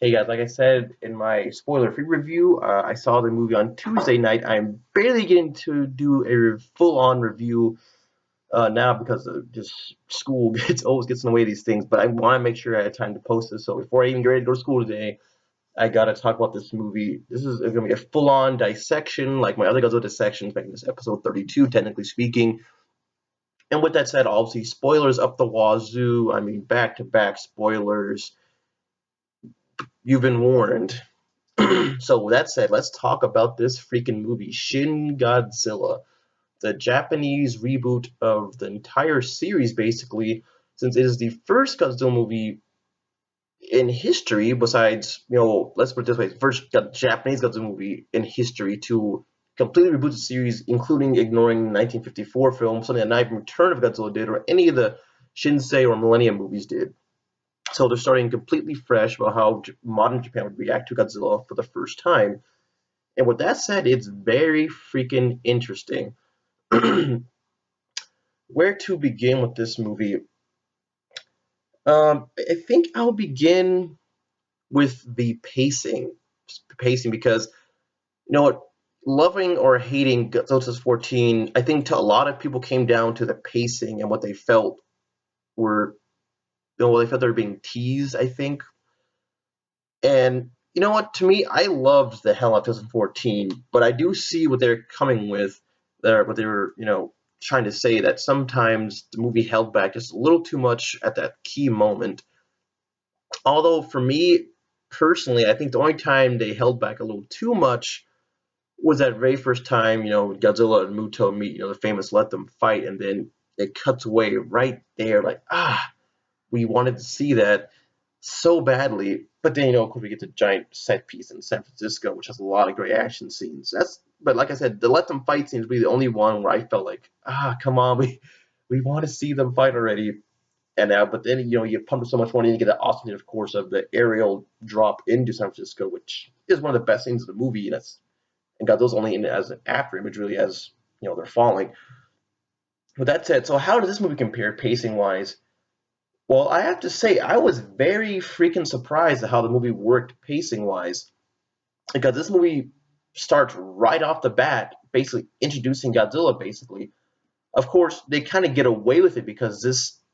Hey guys, like I said in my spoiler-free review, I saw the movie on Tuesday night. I'm barely getting to do a full-on review now because of just school always gets in the way of these things. But I want to make sure I had time to post this. So before I even get ready to go to school today, I gotta talk about this movie. This is gonna be a full-on dissection, like my other Godzilla dissections, making this episode 32, technically speaking. And with that said, obviously spoilers up the wazoo. I mean, back-to-back spoilers. You've been warned. So with that said, let's talk about this freaking movie, Shin Godzilla, the Japanese reboot of the entire series, basically, since it is the first Godzilla movie in history, besides, let's put it this way, first Japanese Godzilla movie in history to completely reboot the series, including ignoring the 1954 film, something that not even Return of Godzilla did, or any of the Shinsei or Millennium movies did. So they're starting completely fresh about how modern Japan would react to Godzilla for the first time. And with that said, it's very freaking interesting. Where to begin with this movie? I think I'll begin with the pacing. Pacing because, you know what, loving or hating Godzilla 14, I think to a lot of people came down to the pacing and what they felt were, they felt they were being teased, I think. And you know what? To me, I loved the hell out of 2014, but I do see what they're coming with. There, what they were, trying to say that sometimes the movie held back just a little too much at that key moment. Although for me personally, I think the only time they held back a little too much was that very first time, Godzilla and Muto meet, the famous "Let Them Fight," and then it cuts away right there, like we wanted to see that so badly. But then, of course, we get the giant set piece in San Francisco, which has a lot of great action scenes. But like I said, the Let Them Fight scenes be the only one where I felt like, come on, we want to see them fight already. And but then, you pump so much more, and you get that awesome, of course, of the aerial drop into San Francisco, which is one of the best scenes of the movie. And got those only in as an after image, really, as they're falling. With that said, so how does this movie compare pacing wise? Well, I have to say, I was very freaking surprised at how the movie worked pacing wise. Because this movie starts right off the bat, basically introducing Godzilla, basically. Of course, they kind of get away with it because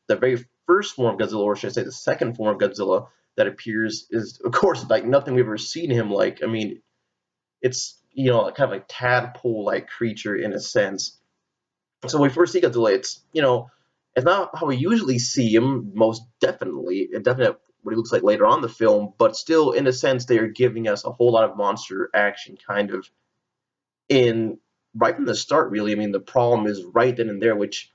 the very first form of Godzilla, or should I say the second form of Godzilla that appears, is, of course, like nothing we've ever seen him like. I mean, it's, kind of like tadpole like creature in a sense. So when we first see Godzilla, it's not how we usually see him, most definitely, and definitely what he looks like later on in the film, but still, in a sense, they are giving us a whole lot of monster action kind of in right from the start, really. I mean, the problem is right then and there, which,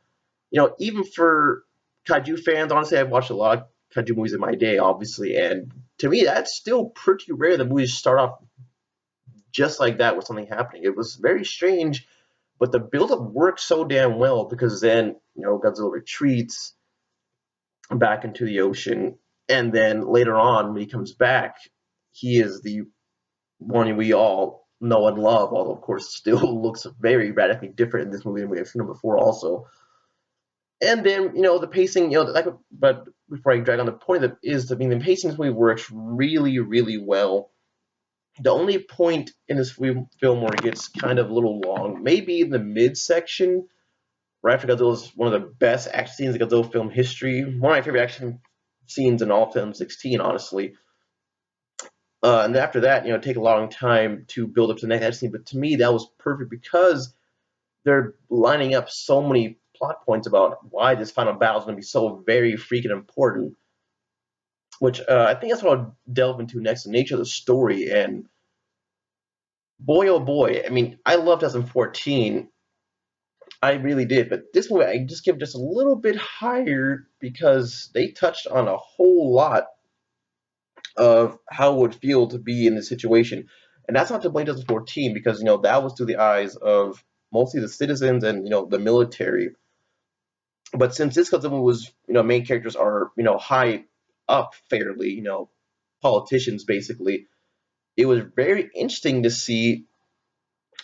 even for kaiju fans, honestly, I've watched a lot of kaiju movies in my day, obviously, and to me, that's still pretty rare that movies start off just like that with something happening. It was very strange, but the build-up worked so damn well because then, Godzilla retreats back into the ocean, and then later on, when he comes back, he is the one we all know and love, although, of course, still looks very radically different in this movie than we have seen him before, also. And then, the pacing, but before I drag on the point of it, is, I mean, the pacing in this movie works really, really well. The only point in this film where it gets kind of a little long, maybe in the midsection, right after Godzilla is one of the best action scenes in Godzilla film history. One of my favorite action scenes in all film 16, honestly. And after that, take a long time to build up to the next action scene. But to me, that was perfect because they're lining up so many plot points about why this final battle is going to be so very freaking important. Which I think that's what I'll delve into next, the nature of the story. And boy, oh boy, I mean, I loved 2014. I really did, but this movie I just give just a little bit higher because they touched on a whole lot of how it would feel to be in this situation. And that's not to blame 2014 because, that was through the eyes of mostly the citizens and, the military. But since this Godzilla was, main characters are, high up fairly, politicians basically, it was very interesting to see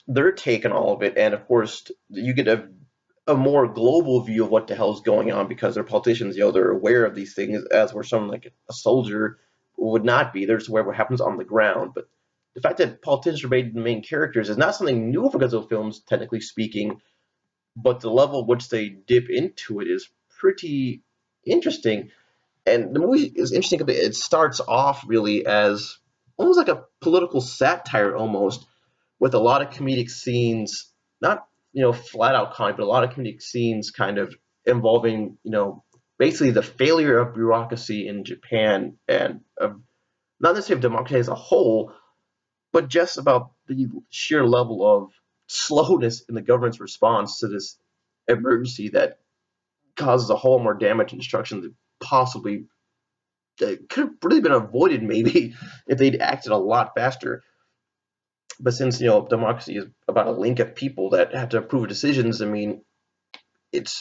their take on all of it. And of course, you get a more global view of what the hell is going on because they're politicians, they're aware of these things as where someone like a soldier would not be. They're just aware of what happens on the ground. But the fact that politicians are made the main characters is not something new for Godzilla films, technically speaking, but the level at which they dip into it is pretty interesting. And the movie is interesting because it starts off really as almost like a political satire, almost, with a lot of comedic scenes, not flat out comedy, but a lot of comedic scenes kind of involving basically the failure of bureaucracy in Japan and of not necessarily of democracy as a whole, but just about the sheer level of slowness in the government's response to this emergency that causes a whole more damage and destruction that possibly could have really been avoided maybe if they'd acted a lot faster. But since democracy is about a link of people that have to approve of decisions, I mean, it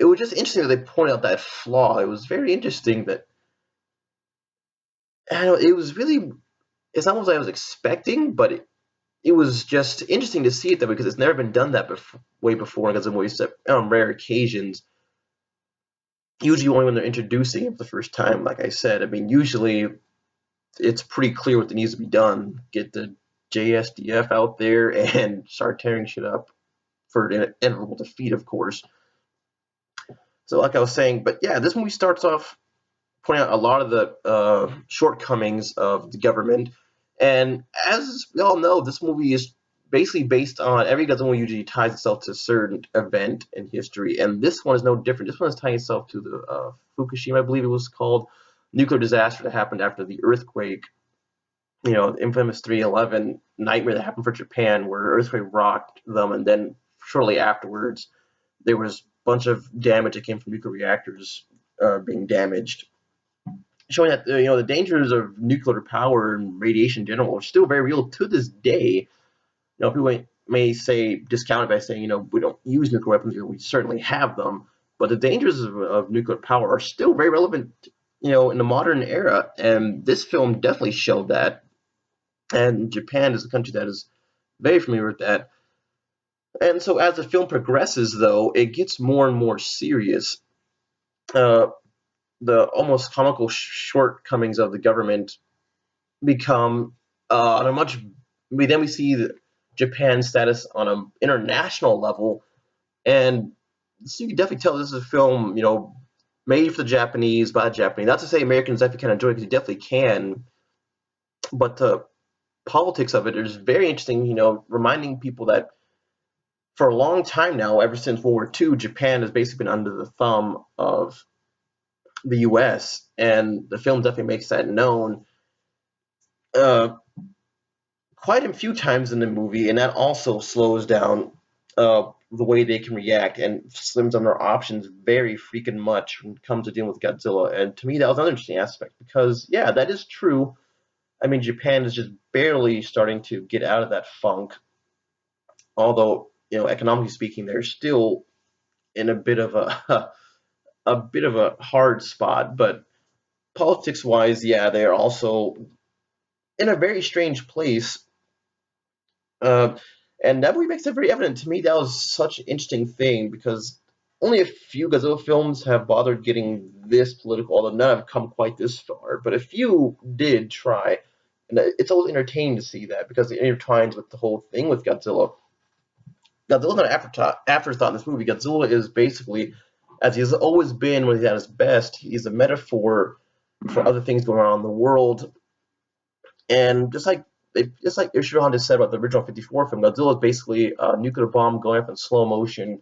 was just interesting that they pointed out that flaw. It was very interesting that I don't know, it was really it's not what I was expecting, but it was just interesting to see it that way because it's never been done that way before. Because movies on rare occasions, usually only when they're introducing it for the first time. Like I said, I mean, usually it's pretty clear what needs to be done. Get the JSDF out there and start tearing shit up for an inevitable defeat, of course. So, like I was saying, but yeah, this movie starts off pointing out a lot of the shortcomings of the government. And as we all know, this movie is basically based on every Godzilla movie usually ties itself to a certain event in history, and this one is no different. This one is tying itself to the Fukushima, I believe it was called, nuclear disaster that happened after the earthquake. The infamous 3/11 nightmare that happened for Japan, where an earthquake rocked them, and then shortly afterwards, there was a bunch of damage that came from nuclear reactors being damaged, showing that the dangers of nuclear power and radiation in general are still very real to this day. People may say discount it by saying we don't use nuclear weapons. We certainly have them, but the dangers of nuclear power are still very relevant. In the modern era, and this film definitely showed that. And Japan is a country that is very familiar with that. And so as the film progresses, though, it gets more and more serious. Uh, the almost comical shortcomings of the government become on a much. Then we see Japan's status on an international level, and so you can definitely tell this is a film, made for the Japanese by the Japanese. Not to say Americans definitely can enjoy it, because you definitely can, but the politics of it is very interesting. Reminding people that for a long time now, ever since World War II, Japan has basically been under the thumb of the U.S., and the film definitely makes that known uh, quite a few times in the movie, and that also slows down the way they can react and slims down their options very freaking much when it comes to dealing with Godzilla. And to me, that was another interesting aspect because, yeah, that is true. I mean, Japan is just barely starting to get out of that funk, although economically speaking, they're still in a bit of a a bit of a hard spot. But politics wise, yeah, they are also in a very strange place. Uh, and that really makes it very evident to me. That was such an interesting thing because only a few Godzilla films have bothered getting this political, although none have come quite this far. But a few did try, and it's always entertaining to see that because it intertwines with the whole thing with Godzilla. Godzilla's not an afterthought in this movie. Godzilla is basically, as he has always been when he's at his best, he's a metaphor for other things going on in the world. And just like Ishiro Honda said about the original 54 film, Godzilla is basically a nuclear bomb going up in slow motion,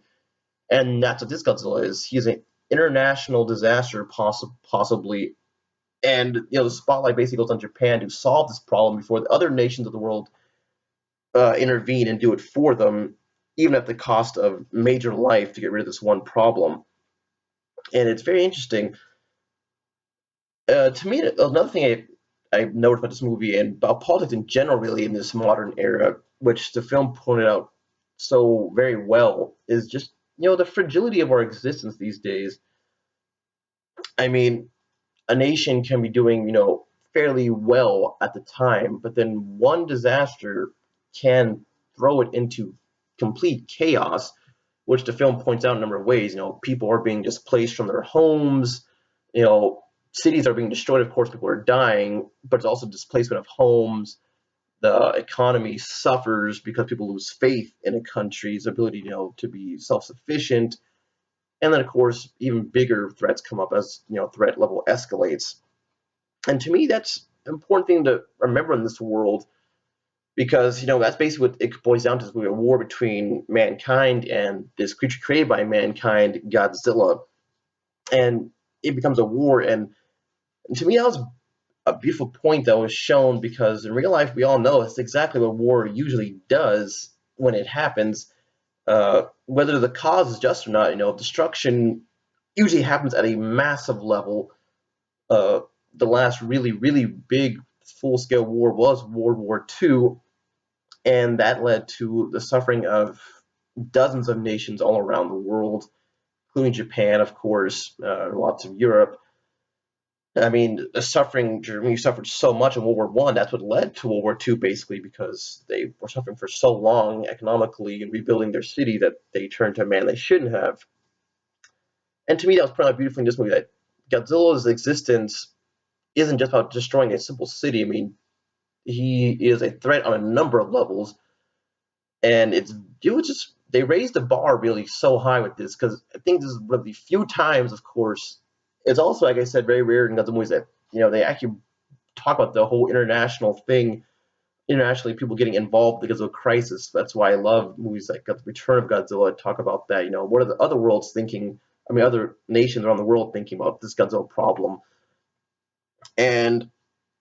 and that's what this Godzilla is. He's an international disaster, possibly, and the spotlight basically goes on Japan to solve this problem before the other nations of the world intervene and do it for them, even at the cost of major life to get rid of this one problem. And it's very interesting. To me, another thing I noticed about this movie and about politics in general, really, in this modern era, which the film pointed out so very well, is just the fragility of our existence these days. I mean, a nation can be doing fairly well at the time, but then one disaster can throw it into complete chaos, which the film points out in a number of ways. People are being displaced from their homes. You know, cities are being destroyed. Of course, people are dying, but it's also displacement of homes. The economy suffers because people lose faith in a country's ability, to be self-sufficient. And then, of course, even bigger threats come up as threat level escalates. And to me, that's an important thing to remember in this world because that's basically what it boils down to: is a war between mankind and this creature created by mankind, Godzilla, and it becomes a war. And to me, that was a beautiful point that was shown because in real life, we all know it's exactly what war usually does when it happens. Whether the cause is just or not, destruction usually happens at a massive level. Uh, the last really, really big full-scale war was World War II, and that led to the suffering of dozens of nations all around the world, including Japan, of course, lots of Europe. I mean, the suffering Germany suffered so much in World War One. That's what led to World War Two, basically, because they were suffering for so long economically and rebuilding their city that they turned to a man they shouldn't have. And to me, that was put out beautifully in this movie that Godzilla's existence isn't just about destroying a simple city. I mean, he is a threat on a number of levels, and it was just they raised the bar really so high with this because I think this is one of the few times, of course. It's also, like I said, very rare in Godzilla movies that they actually talk about the whole international thing, internationally people getting involved because of a crisis. That's why I love movies like The Return of Godzilla. Talk about that. What are the other worlds thinking? I mean, other nations around the world thinking about this Godzilla problem. And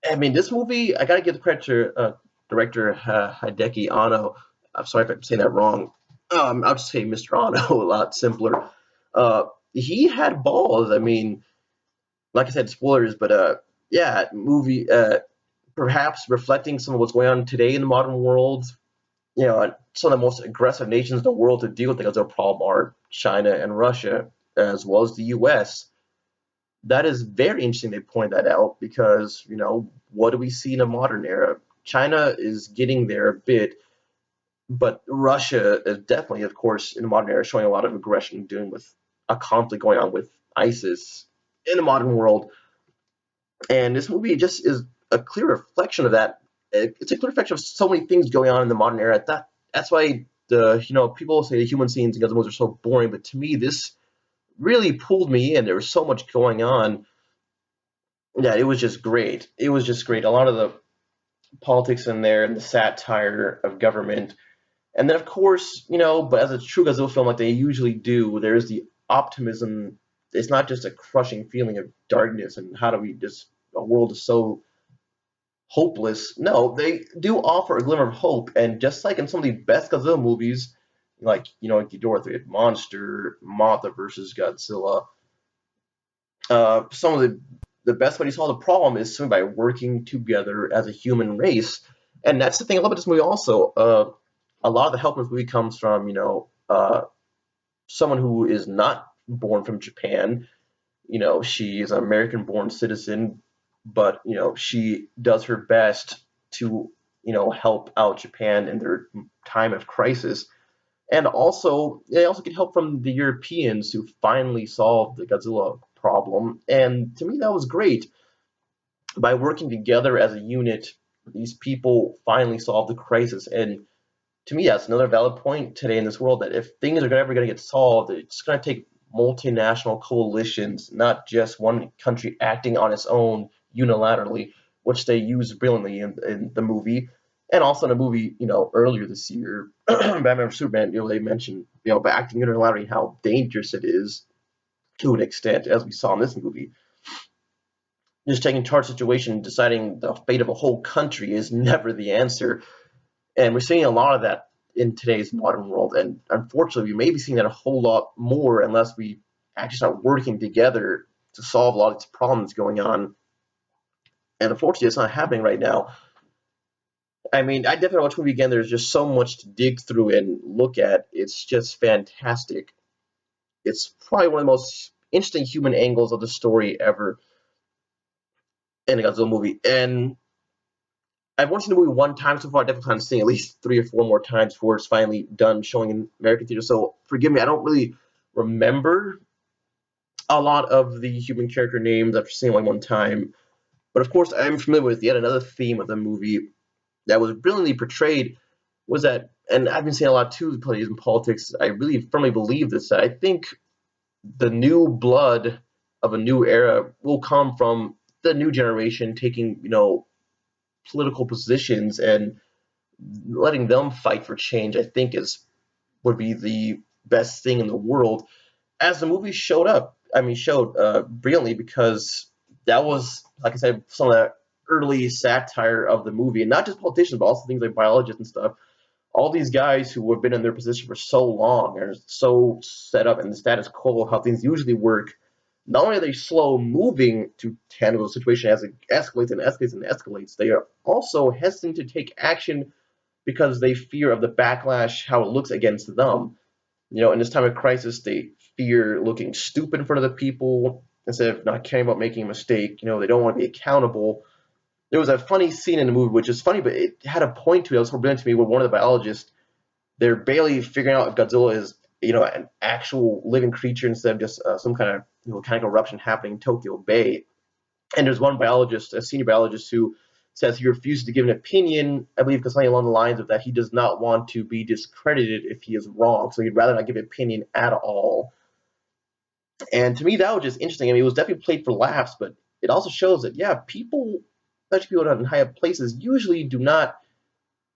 I mean, this movie, I gotta give the credit to director Hideki Anno. I'm sorry if I'm saying that wrong. I'll just say Mr. Anno, a lot simpler. He had balls. I mean, like I said, spoilers, but yeah, movie perhaps reflecting some of what's going on today in the modern world. Some of the most aggressive nations in the world to deal with the Godzilla problem are China and Russia, as well as the U.S. That is very interesting they point that out because, what do we see in a modern era? China is getting there a bit, but Russia is definitely, of course, in the modern era showing a lot of aggression dealing with a conflict going on with ISIS in the modern world. And this movie just is a clear reflection of that. It's a clear reflection of so many things going on in the modern era. That's why people say the human scenes in Guns N' Roses are so boring, but to me this really pulled me in. There was so much going on. Yeah, it was just great. It was just great. A lot of the politics in there and the satire of government. And then, of course, but as a true Godzilla film, like they usually do, there's the optimism. It's not just a crushing feeling of darkness and how do we just, a world is so hopeless. No, they do offer a glimmer of hope. And just like in some of the best Godzilla movies, like, Ghidorah 3, Monster, Mothra versus Godzilla, some of the best way to solve the problem is simply by working together as a human race. And that's the thing I love about this movie also. A lot of the help in this movie comes from, someone who is not born from Japan. She is an American-born citizen, but, she does her best to, help out Japan in their time of crisis. And also, they also get help from the Europeans who finally solved the Godzilla problem. And to me, that was great. By working together as a unit, these people finally solved the crisis. And to me, that's another valid point today in this world that if things are ever going to get solved, it's going to take multinational coalitions, not just one country acting on its own unilaterally, which they use brilliantly in the movie. And also in a movie, earlier this year, Batman vs Superman, they mentioned, by acting unilaterally how dangerous it is to an extent, as we saw in this movie. Just taking charge of the situation, deciding the fate of a whole country is never the answer. And we're seeing a lot of that in today's modern world. And unfortunately, we may be seeing that a whole lot more unless we actually start working together to solve a lot of these problems going on. And unfortunately, it's not happening right now. I mean, I definitely watch the movie again. There's just so much to dig through and look at. It's just fantastic. It's probably one of the most interesting human angles of the story ever in a Godzilla movie. And I've only seen the movie one time so far. I definitely plan to see it at least 3 or 4 more times before it's finally done showing in American theater. So forgive me, I don't really remember a lot of the human character names after seeing one time. But of course, I'm familiar with yet another theme of the movie that was brilliantly portrayed was that, and I've been saying a lot too, plays in politics. I really firmly believe this. That I think the new blood of a new era will come from the new generation taking, political positions and letting them fight for change. I think is would be the best thing in the world. As the movie showed brilliantly because that was, like I said, some of that early satire of the movie, and not just politicians, but also things like biologists and stuff. All these guys who have been in their position for so long are so set up in the status quo of how things usually work. Not only are they slow moving to handle the situation as it escalates and escalates and escalates, they are also hesitant to take action because they fear of the backlash, how it looks against them. In this time of crisis, they fear looking stupid in front of the people instead of not caring about making a mistake. They don't want to be accountable. There was a funny scene in the movie, which is funny, but it had a point to it. It was so brilliant to me. Where one of the biologists, they're barely figuring out if Godzilla is, an actual living creature instead of just some kind of volcanic eruption happening in Tokyo Bay. And there's one biologist, a senior biologist, who says he refuses to give an opinion. I believe because something along the lines of that he does not want to be discredited if he is wrong, so he'd rather not give an opinion at all. And to me, that was just interesting. I mean, it was definitely played for laughs, but it also shows that yeah, people, especially people in high up places, usually do not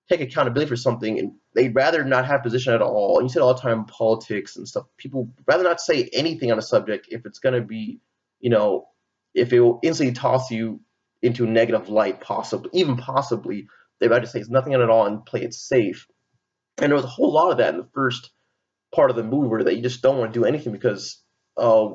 take accountability for something, and they'd rather not have a position at all. And you see it all the time in politics and stuff. People rather not say anything on a subject if it's going to be, you know, if it will instantly toss you into a negative light, possibly, even possibly, they'd rather say it's nothing at all and play it safe. And there was a whole lot of that in the first part of the movie where that you just don't want to do anything because, uh,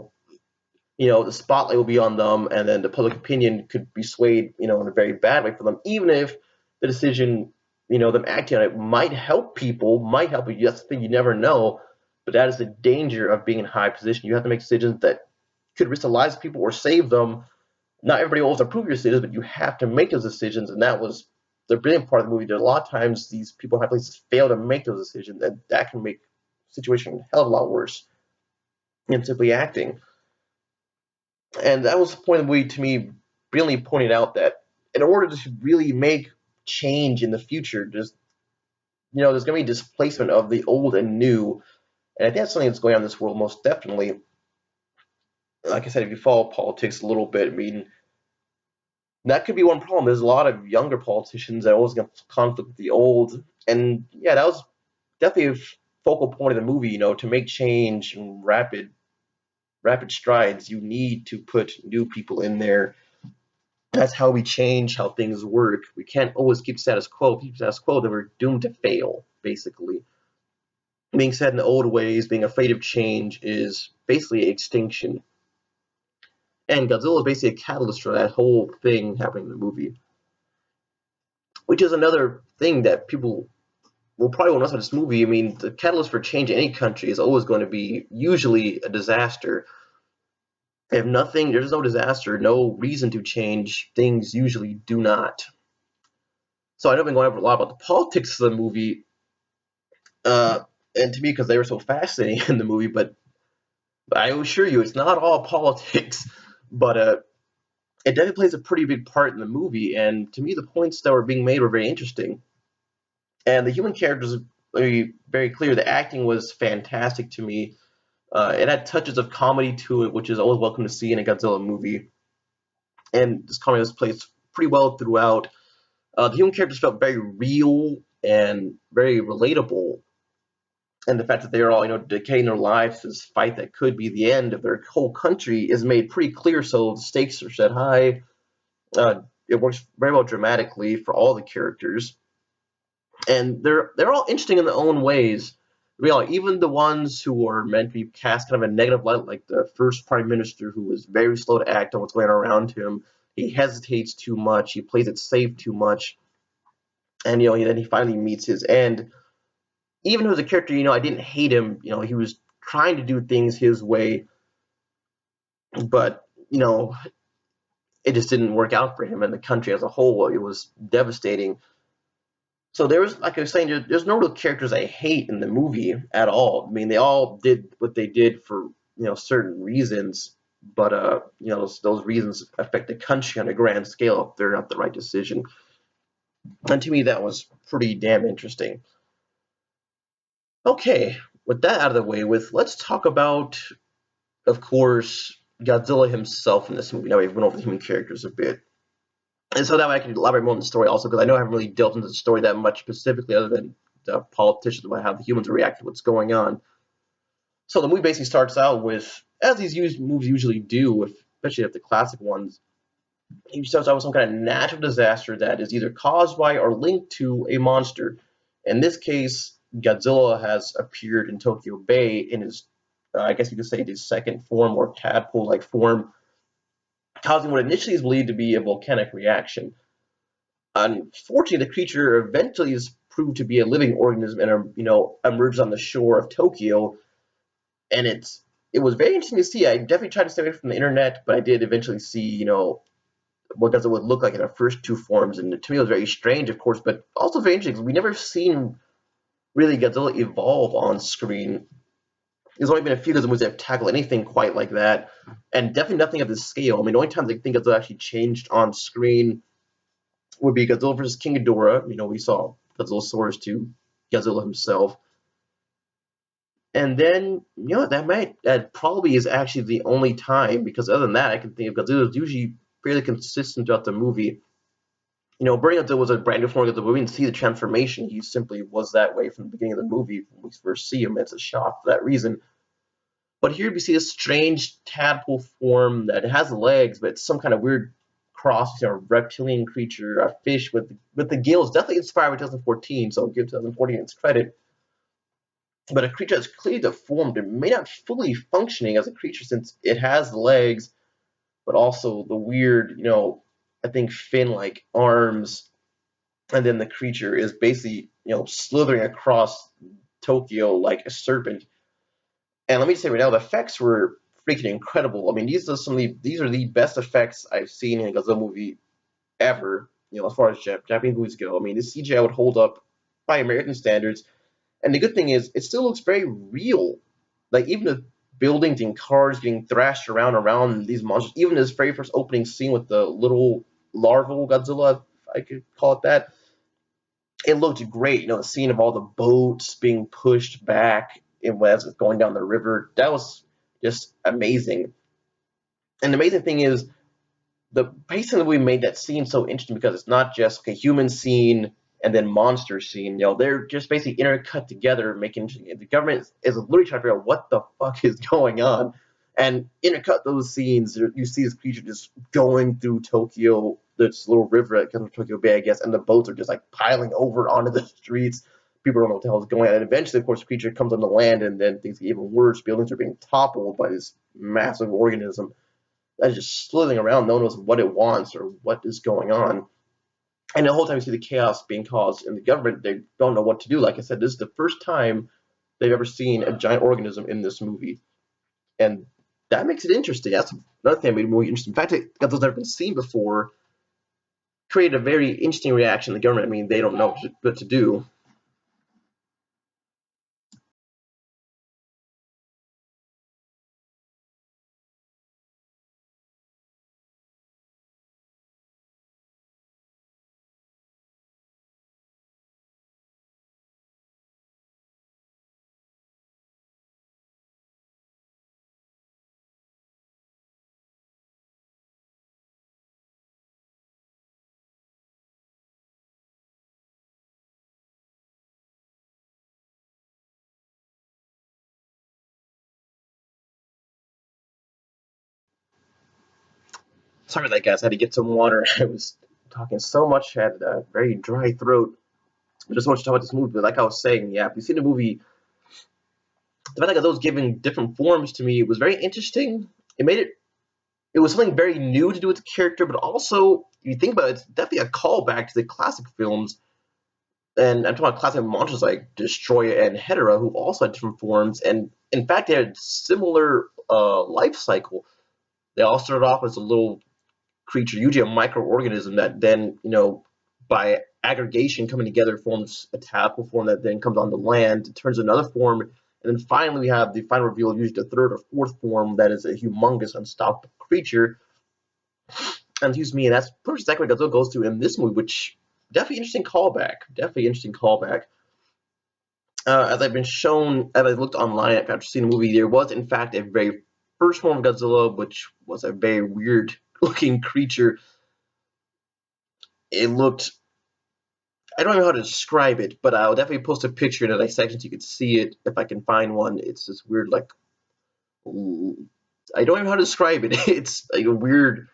the spotlight will be on them, and then the public opinion could be swayed, in a very bad way for them, even if the decision, them acting on it might help people, might help you. That's the thing, you never know. But that is the danger of being in high position. You have to make decisions that could risk the lives of people or save them. Not everybody will always approve your decisions, but you have to make those decisions, and that was the brilliant part of the movie. That a lot of times these people in high places fail to make those decisions, and that can make the situation a hell of a lot worse than simply acting. And that was the point of the movie to me, really pointing out that in order to really make change in the future, just there's going to be displacement of the old and new, and I think that's something that's going on in this world most definitely. Like I said, if you follow politics a little bit, I mean, that could be one problem. There's a lot of younger politicians that are always going to conflict with the old, and yeah, that was definitely a focal point of the movie. To make change in rapid strides, you need to put new people in there. That's how we change how things work. We can't always keep status quo. Keep status quo, then we're doomed to fail, basically. Being set in the old ways, being afraid of change is basically extinction. And Godzilla is basically a catalyst for that whole thing happening in the movie. Which is another thing that people will probably won't notice about this movie. I mean, the catalyst for change in any country is always going to be usually a disaster. If nothing, there's no disaster, no reason to change, things usually do not. So I know I've been going over a lot about the politics of the movie, uh, and to me, because they were so fascinating in the movie, but I assure you, it's not all politics. But it definitely plays a pretty big part in the movie, and to me, the points that were being made were very interesting. And the human characters are very clear. The acting was fantastic to me. It had touches of comedy to it, which is always welcome to see in a Godzilla movie. And this comedy was played pretty well throughout. The human characters felt very real and very relatable, and the fact that they are all decaying their lives to this fight that could be the end of their whole country is made pretty clear. So the stakes are set high. It works very well dramatically for all the characters, and they're all interesting in their own ways. Even the ones who are meant to be cast kind of a negative light, like the first prime minister, who is very slow to act on what's going on around him. He hesitates too much. He plays it safe too much, and then he finally meets his end. Even as a character, I didn't hate him. He was trying to do things his way, but it just didn't work out for him and the country as a whole. It was devastating. So there was, like I was saying, there's no real characters I hate in the movie at all. I mean, they all did what they did for certain reasons. but those reasons affect the country on a grand scale if they're not the right decision. And to me, that was pretty damn interesting. Okay, with that out of the way, let's talk about, of course, Godzilla himself in this movie. Now we've went over the human characters a bit. And so that way I can elaborate more on the story also, because I know I haven't really delved into the story that much specifically, other than the politicians, how the humans react to what's going on. So the movie basically starts out with, as these movies usually do, especially the classic ones, he starts out with some kind of natural disaster that is either caused by or linked to a monster. In this case, Godzilla has appeared in Tokyo Bay in his, I guess you could say, his second form or tadpole-like form, causing what initially is believed to be a volcanic reaction. Unfortunately, the creature eventually is proved to be a living organism and emerges on the shore of Tokyo, and it was very interesting to see. I definitely tried to stay away from the internet, but I did eventually see what Godzilla would look like in the first two forms, and to me it was very strange, of course, but also very interesting because we never seen really Godzilla evolve on screen. There's only been a few Godzilla movies that have tackled anything quite like that, and definitely nothing of this scale. I mean, the only times I think Godzilla actually changed on screen would be Godzilla vs. King Ghidorah. We saw Godzilla soars to Godzilla himself. And then, that probably is actually the only time, because other than that, I can think of Godzilla is usually fairly consistent throughout the movie. Burning Godzilla was a brand new form of Godzilla. We didn't see the transformation. He simply was that way from the beginning of the movie. When we first see him, it's a shock for that reason. But here we see this strange tadpole form that has legs, but it's some kind of weird cross, reptilian creature, a fish with the gills. Definitely inspired by 2014, so I'll give 2014 its credit. But a creature that's clearly deformed and may not fully functioning as a creature, since it has legs, but also the weird, I think fin-like arms, and then the creature is basically, slithering across Tokyo like a serpent. And let me just say right now, the effects were freaking incredible. I mean, these are the best effects I've seen in a Godzilla movie ever. As far as Japanese movies go. I mean, this CGI would hold up by American standards. And the good thing is, it still looks very real. Like, even the buildings and cars getting thrashed around these monsters, even this very first opening scene with the little larval Godzilla, if I could call it that, it looked great. The scene of all the boats being pushed back as it's going down the river, that was just amazing. And the amazing thing is, the pacing that we made that scene so interesting, because it's not just a human scene and then monster scene. They're just basically intercut together, making the government is literally trying to figure out what the fuck is going on, and intercut those scenes. You see this creature just going through Tokyo, this little river that comes from Tokyo Bay, I guess, and the boats are just like piling over onto the streets. People don't know what the hell is going on. And eventually, of course, the creature comes on the land, and then things get even worse. Buildings are being toppled by this massive organism that's just slithering around. No one knows what it wants or what is going on. And the whole time you see the chaos being caused in the government, they don't know what to do. Like I said, this is the first time they've ever seen a giant organism in this movie. And that makes it interesting. That's another thing that made the movie interesting. In fact, Godzilla's never been seen before, created a very interesting reaction in the government. I mean, they don't know what to do. Sorry about that, guys. I had to get some water. I was talking so much, I had a very dry throat. I just want to talk about this movie. But like I was saying, yeah, if you've seen the movie, the fact that those giving different forms to me was very interesting. It was something very new to do with the character, but also, if you think about it, it's definitely a callback to the classic films. And I'm talking about classic monsters like Destroyer and Hedorah, who also had different forms, and in fact, they had similar life cycle. They all started off as a little creature, usually a microorganism that then, by aggregation coming together, forms a tadpole form that then comes on the land, it turns another form, And then finally, we have the final reveal of usually the third or fourth form that is a humongous, unstoppable creature. And excuse me, and that's pretty much exactly what Godzilla goes to in this movie, which definitely interesting callback. Definitely interesting callback. As I've been shown, as I looked online after seeing the movie, there was in fact a very first form of Godzilla, which was a very weird looking creature. It looked, I don't know how to describe it, but I'll definitely post a picture in the section so you can see it if I can find one. It's this weird, like, I don't even know how to describe it. It's like a weird,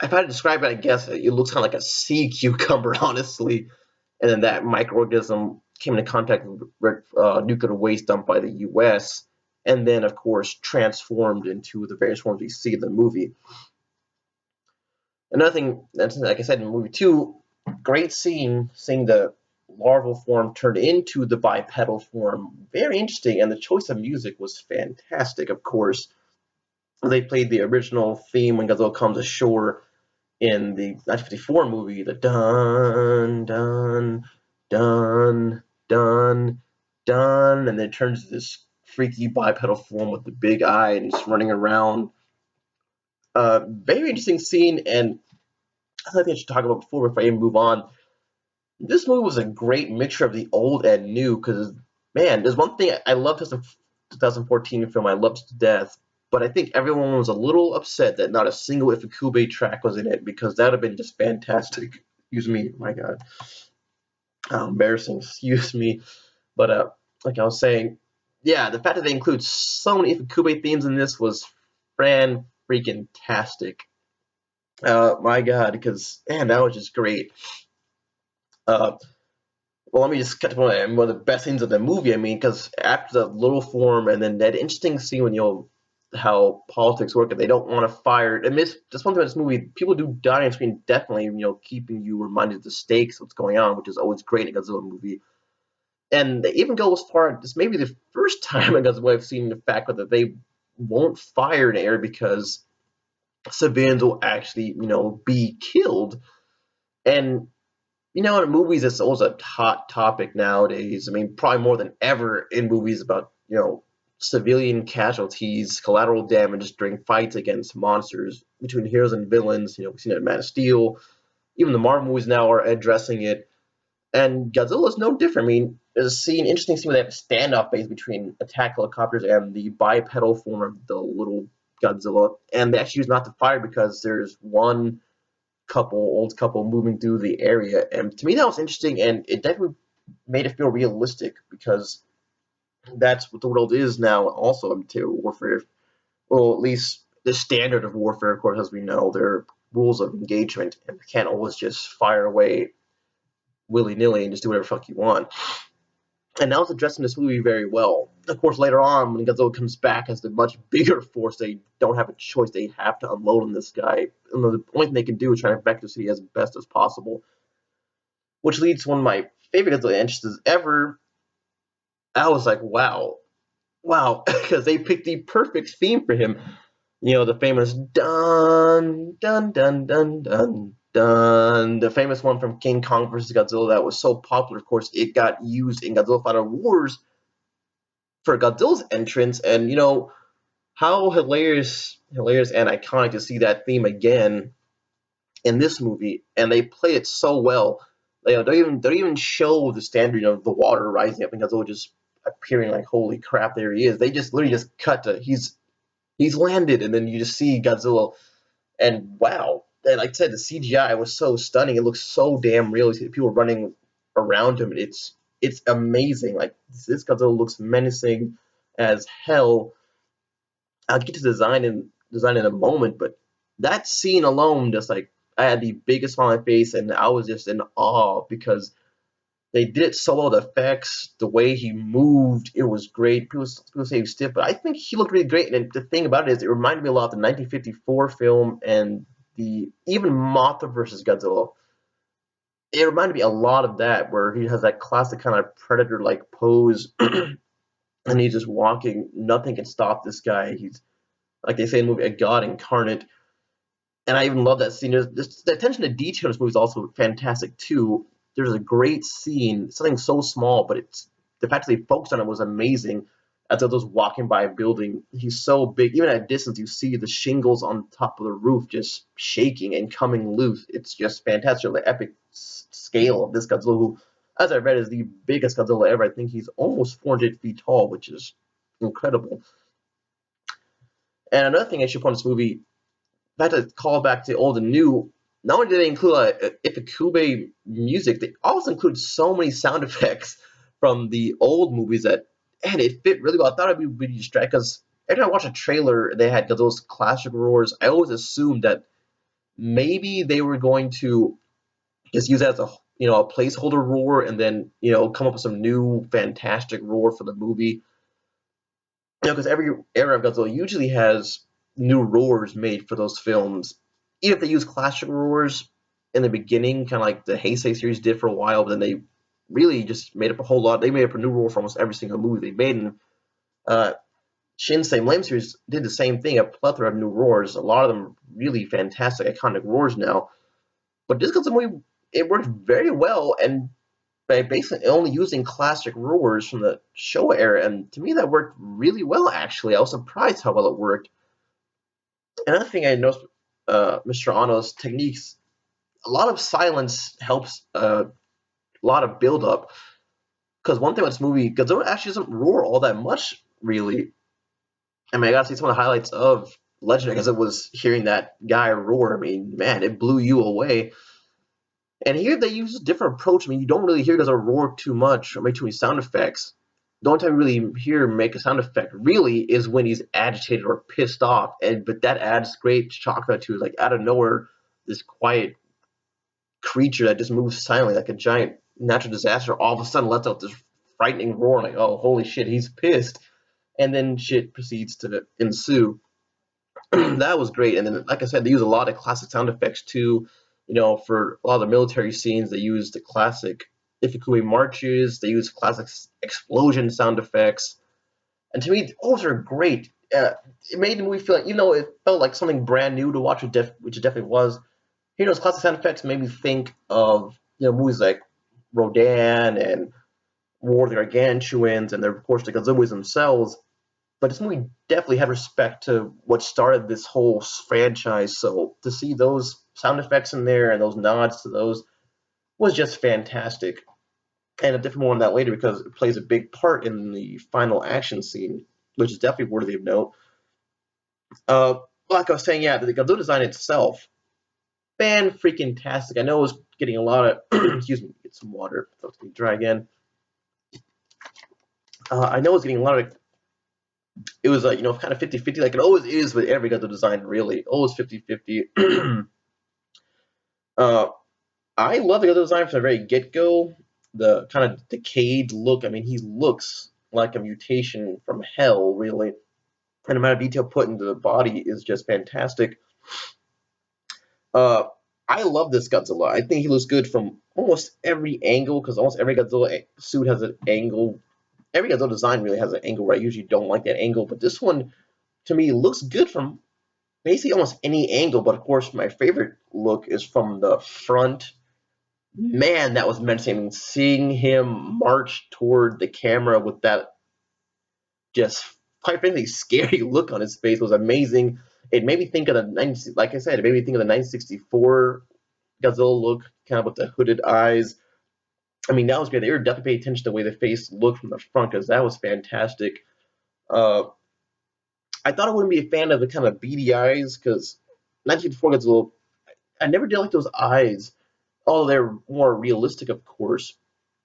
if I had to describe it, I guess it looks kind of like a sea cucumber, honestly. And then that microorganism came into contact with nuclear waste dumped by the U.S. and then, of course, transformed into the various forms we see in the movie. Another thing, like I said in the movie too, great scene seeing the larval form turned into the bipedal form. Very interesting, and the choice of music was fantastic. Of course, they played the original theme when Godzilla comes ashore in the 1954 movie, the dun dun dun dun dun, and then it turns to this freaky bipedal form with the big eye, and he's running around. Very interesting scene, and I think I should talk about before I even move on. This movie was a great mixture of the old and new, because man, there's one thing I love this 2014 film I loved to death, but I think everyone was a little upset that not a single Ifukube track was in it, because that would have been just fantastic. Excuse me, my God, how embarrassing. Excuse me, but like I was saying, yeah, the fact that they include so many Ifukube themes in this was fan freaking tastic. My God, because man, that was just great. Uh, well, let me just cut to one of the best scenes of the movie. I mean, because after the little form, and then that interesting scene when how politics work, and they don't want to fire. And that's one thing about this movie. People do die on screen, definitely, keeping you reminded of the stakes, what's going on, which is always great in a Godzilla movie. And they even go as far. This may be the first time in Godzilla I've seen the fact that they won't fire an air because civilians will actually, be killed. And in movies, it's always a hot topic nowadays. I mean, probably more than ever in movies about, civilian casualties, collateral damage during fights against monsters between heroes and villains. We've seen it in Man of Steel. Even the Marvel movies now are addressing it. And Godzilla is no different. I mean, there's an interesting scene where they have a standoff base between attack helicopters and the bipedal form of the little Godzilla. And they actually choose not to fire because there's one old couple moving through the area. And to me, that was interesting, and it definitely made it feel realistic because that's what the world is now. Also, material warfare. Well, at least the standard of warfare, of course, as we know, there are rules of engagement, and you can't always just fire away willy nilly and just do whatever the fuck you want. And that was addressed in this movie very well. Of course, later on, when Godzilla comes back as the much bigger force, they don't have a choice. They have to unload on this guy. And the only thing they can do is try to back the city as best as possible. Which leads to one of my favorite Godzilla entrances ever. I was like, wow, because they picked the perfect theme for him. The famous dun dun dun dun dun dun, the famous one from King Kong vs. Godzilla that was so popular. Of course, it got used in Godzilla Final Wars for Godzilla's entrance, and how hilarious and iconic to see that theme again in this movie, and they play it so well. They don't even show the standard of the water rising up and Godzilla just appearing like holy crap, there he is. They just literally just cut to he's landed, and then you just see Godzilla, and wow. And like I said, the CGI was so stunning. It looks so damn real. You see people running around him. It's amazing. Like this Godzilla looks menacing as hell. I'll get to design in a moment, but that scene alone, just like I had the biggest smile on my face, and I was just in awe because they did it so well. The effects, the way he moved, it was great. People say he was stiff, but I think he looked really great. And the thing about it is, it reminded me a lot of the 1954 film and the even Mothra versus Godzilla. It reminded me a lot of that, where he has that classic kind of predator-like pose, and he's just walking. Nothing can stop this guy. He's like they say in the movie, a god incarnate. And I even love that scene. The attention to detail in this movie is also fantastic too. There's a great scene, something so small, but it's the fact that they focused on him was amazing. As Godzilla's walking by a building, he's so big. Even at a distance, you see the shingles on top of the roof just shaking and coming loose. It's just fantastic. The epic scale of this Godzilla, who, as I read, is the biggest Godzilla ever. I think he's almost 400 feet tall, which is incredible. And another thing I should point out in this movie, I had to call back to old and new. Not only did they include Ifukube music, they also include so many sound effects from the old movies that, and it fit really well. I thought it'd be really distracting because every time I watched a trailer, they had those classic roars. I always assumed that maybe they were going to just use that as a placeholder roar and then come up with some new fantastic roar for the movie. Because every era of Godzilla usually has new roars made for those films. Even if they use classic roars in the beginning, kind of like the Heisei series did for a while, but then they really just made up a whole lot. They made up a new roar for almost every single movie they made. And Shin Lame series did the same thing, a plethora of new roars. A lot of them really fantastic, iconic roars now. But this Godzilla movie, it worked very well, and by basically only using classic roars from the Showa era, and to me that worked really well, actually. I was surprised how well it worked. Another thing I noticed, Mr. Anno's techniques, a lot of silence helps a lot of build up. Because one thing with this movie, Godzilla actually doesn't roar all that much, really. I mean, I got to see some of the highlights of Legendary because it was hearing that guy roar. I mean, man, it blew you away. And here they use a different approach. I mean, you don't really hear Godzilla roar too much or make too many sound effects. The only time you really hear him make a sound effect really is when he's agitated or pissed off. But that adds great shock to it. Like out of nowhere, this quiet creature that just moves silently like a giant natural disaster all of a sudden lets out this frightening roar. Like, oh, holy shit, he's pissed. And then shit proceeds to ensue. That was great. And then, like I said, they use a lot of classic sound effects too. For a lot of the military scenes, they use the classic Ifukube marches. They use classic explosion sound effects. And to me, those are great. It made the movie feel like, it felt like something brand new to watch, which it definitely was. Those classic sound effects made me think of, movies like Rodan and War of the Gargantuans, and of course the Godzilla movies themselves. But this movie definitely had respect to what started this whole franchise. So to see those sound effects in there and those nods to those was just fantastic. And a different one on that later because it plays a big part in the final action scene, which is definitely worthy of note. Like I was saying, yeah, the Godzilla design itself, fan-freaking-tastic. I know it was getting a lot of... excuse me, get some water. I thought it was going to dry again. I know it was getting a lot of... It was like, kind of 50-50, like it always is with every Godzilla design, really. Always 50-50. I love the Godzilla design from the very get-go. The kind of decayed look. I mean, he looks like a mutation from hell, really. And the amount of detail put into the body is just fantastic. I love this Godzilla. I think he looks good from almost every angle, because almost every Godzilla suit has an angle. Every Godzilla design really has an angle where I usually don't like that angle, but this one, to me, looks good from basically almost any angle. But of course, my favorite look is from the front. Man, that was menacing. I mean, seeing him march toward the camera with that just quite frankly scary look on his face was amazing. It made me think of like I said, it made me think of the 1964 Godzilla look, kind of with the hooded eyes. I mean, that was great. They were definitely paying attention to the way the face looked from the front, because that was fantastic. I thought I wouldn't be a fan of the kind of beady eyes, because 1964 Godzilla, I never did like those eyes, although they're more realistic, of course.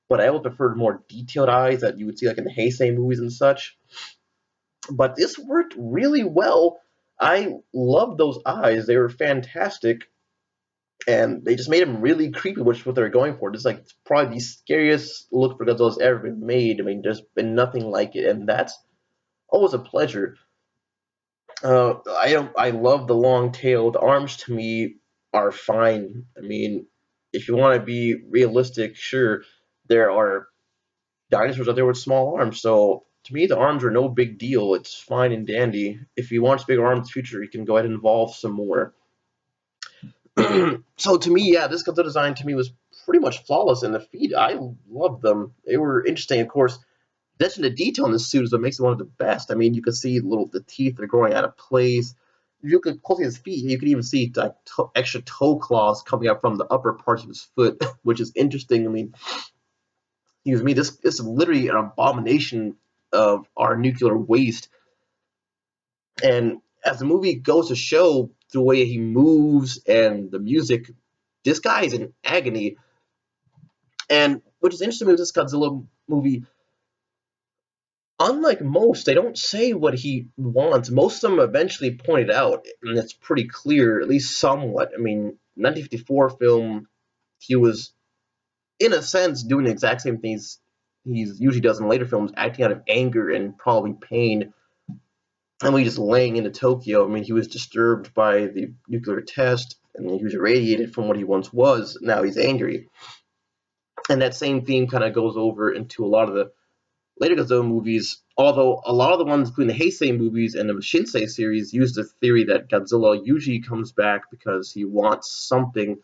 But I always preferred more detailed eyes that you would see like in the Heisei movies and such. But this worked really well. I loved those eyes. They were fantastic. And they just made him really creepy, which is what they're going for. Just like probably the scariest look for Godzilla's ever been made. I mean, there's been nothing like it, and that's always a pleasure. I love the long tail. The arms to me are fine. I mean, if you want to be realistic, sure, there are dinosaurs out there with small arms. So to me, the arms are no big deal. It's fine and dandy. If he wants bigger arms in the future, he can go ahead and evolve some more. So to me, yeah, this Godzilla design to me was pretty much flawless, and the feet, I loved them. They were interesting, of course. attention to detail in the suit is what makes it one of the best. I mean, you can see the teeth are growing out of place. If you look closely at his feet, you can even see like extra toe claws coming out from the upper parts of his foot, which is interesting. I mean, excuse me, this is literally an abomination of our nuclear waste. And as the movie goes to show the way he moves and the music, this guy is in agony. And which is interesting with this Godzilla movie, unlike most, they don't say what he wants. Most of them eventually point it out, and it's pretty clear, at least somewhat. I mean, 1954 film, he was, in a sense, doing the exact same things he usually does in later films, acting out of anger and probably pain. And we just laying into Tokyo. I mean, he was disturbed by the nuclear test, and he was irradiated from what he once was. Now he's angry. And that same theme kind of goes over into a lot of the later Godzilla movies, although a lot of the ones, including the Heisei movies and the Shinsei series, use the theory that Godzilla usually comes back because he wants something.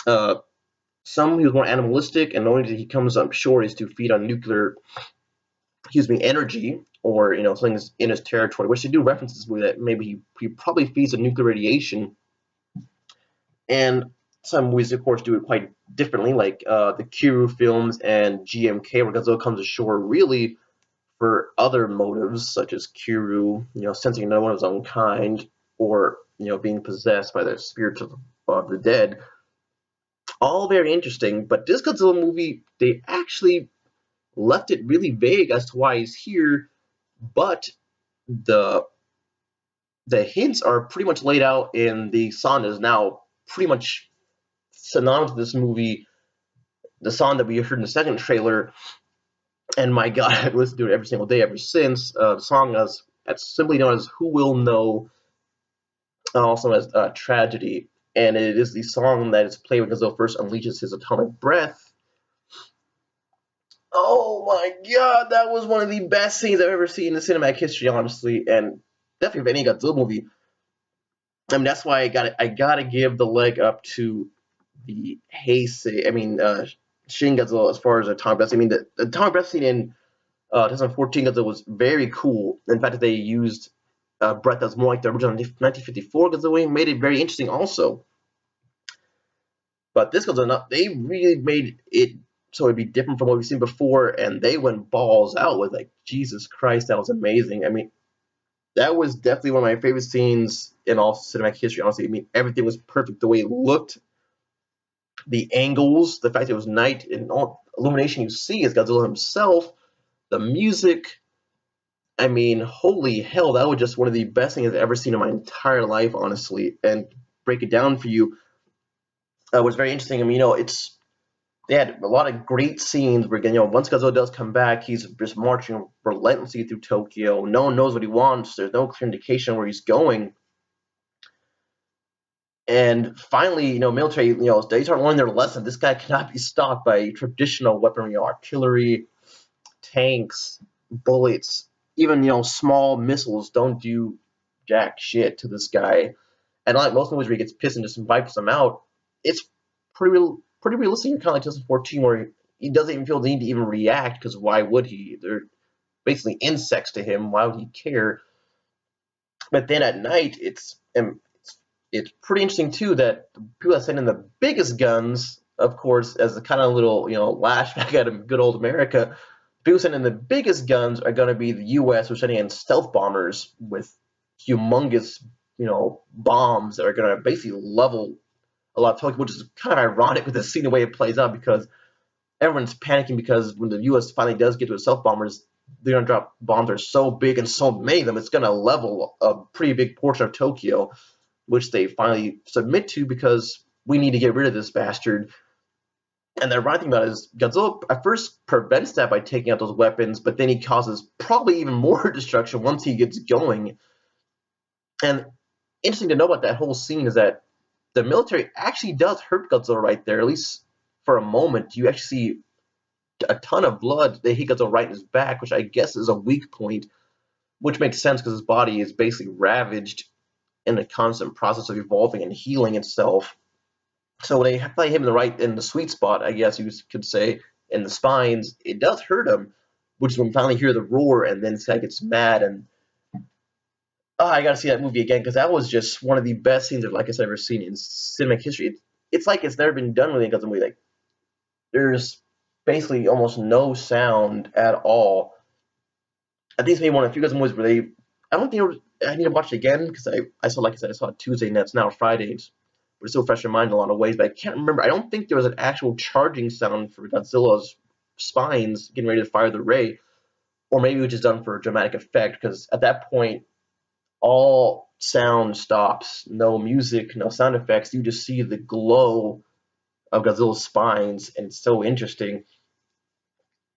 Some he was more animalistic, and the only reason he comes up short is to feed on nuclear, energy, or something in his territory. Which they do reference this movie that maybe he probably feeds on nuclear radiation, and some movies, of course, do it quite differently, like the Kiru films and GMK, where Godzilla comes ashore really for other motives, such as Kiru, sensing another one of his own kind, or being possessed by the spirits of the dead. All very interesting, but this Godzilla movie, they actually left it really vague as to why he's here, but the hints are pretty much laid out in the song that is now pretty much synonymous with this movie, the song that we heard in the second trailer. And my God, I've listened to it every single day ever since. The song is simply known as "Who Will Know," also known as "Tragedy," and it is the song that is played when Godzilla first unleashes his atomic breath. Oh my God, that was one of the best scenes I've ever seen in the cinematic history, honestly, and definitely of any Godzilla movie. I mean, that's why I gotta give the leg up to the Heisei. I mean, Shin Godzilla as far as atomic breath. I mean, the atomic breath scene in 2014 Godzilla was very cool. In fact, they used breath that was more like the original 1954 Godzilla, made it very interesting also. But this Godzilla, they really made it so it'd be different from what we've seen before, and they went balls out with, like, Jesus Christ, that was amazing. I mean, that was definitely one of my favorite scenes in all cinematic history, honestly. I mean, everything was perfect. The way it looked, the angles, the fact it was night, and all illumination you see is Godzilla himself, the music. I mean, holy hell, that was just one of the best things I've ever seen in my entire life, honestly. And break it down for you was very interesting. I mean, they had a lot of great scenes where, once Godzilla does come back, he's just marching relentlessly through Tokyo. No one knows what he wants. There's no clear indication where he's going. And finally, military, they start learning their lesson. This guy cannot be stopped by traditional weaponry, artillery, tanks, bullets, even, small missiles don't do jack shit to this guy. And like most movies where he gets pissed and just wipes them out, it's pretty realistic. Kind of like 2014, where he doesn't even feel the need to even react, because why would he? They're basically insects to him. Why would he care? But then at night, it's pretty interesting too that the people that send in the biggest guns, of course, as a kind of little lashback at good old America, people sending in the biggest guns are going to be the U.S. who are sending in stealth bombers with humongous bombs that are going to basically level a lot of Tokyo, which is kind of ironic with the scene, the way it plays out, because everyone's panicking because when the U.S. finally does get to the stealth bombers, they're going to drop bombs that are so big and so many of them, it's going to level a pretty big portion of Tokyo, which they finally submit to because we need to get rid of this bastard. And the ironic thing about it is Godzilla at first prevents that by taking out those weapons, but then he causes probably even more destruction once he gets going. And interesting to know about that whole scene is that the military actually does hurt Godzilla right there, at least for a moment. You actually see a ton of blood. They hit Godzilla right in his back, which I guess is a weak point, which makes sense because his body is basically ravaged in a constant process of evolving and healing itself. So when they play him in the sweet spot, I guess you could say, in the spines, it does hurt him. which is when we finally hear the roar, and then this guy gets mad, and I gotta see that movie again because that was just one of the best scenes, like I said, I've ever seen in cinematic history. It's like it's never been done really in Godzilla movie. Like there's basically almost no sound at all. I think it's maybe one of the few Godzilla movies where they. I don't think it was, I need to watch it again because I saw, like I said, I saw it Tuesday and that's now Fridays, but it's still fresh in mind in a lot of ways. But I can't remember. I don't think there was an actual charging sound for Godzilla's spines getting ready to fire the ray, or maybe it was just done for dramatic effect because at that point all sound stops, no music, no sound effects. You just see the glow of Godzilla's spines, and it's so interesting.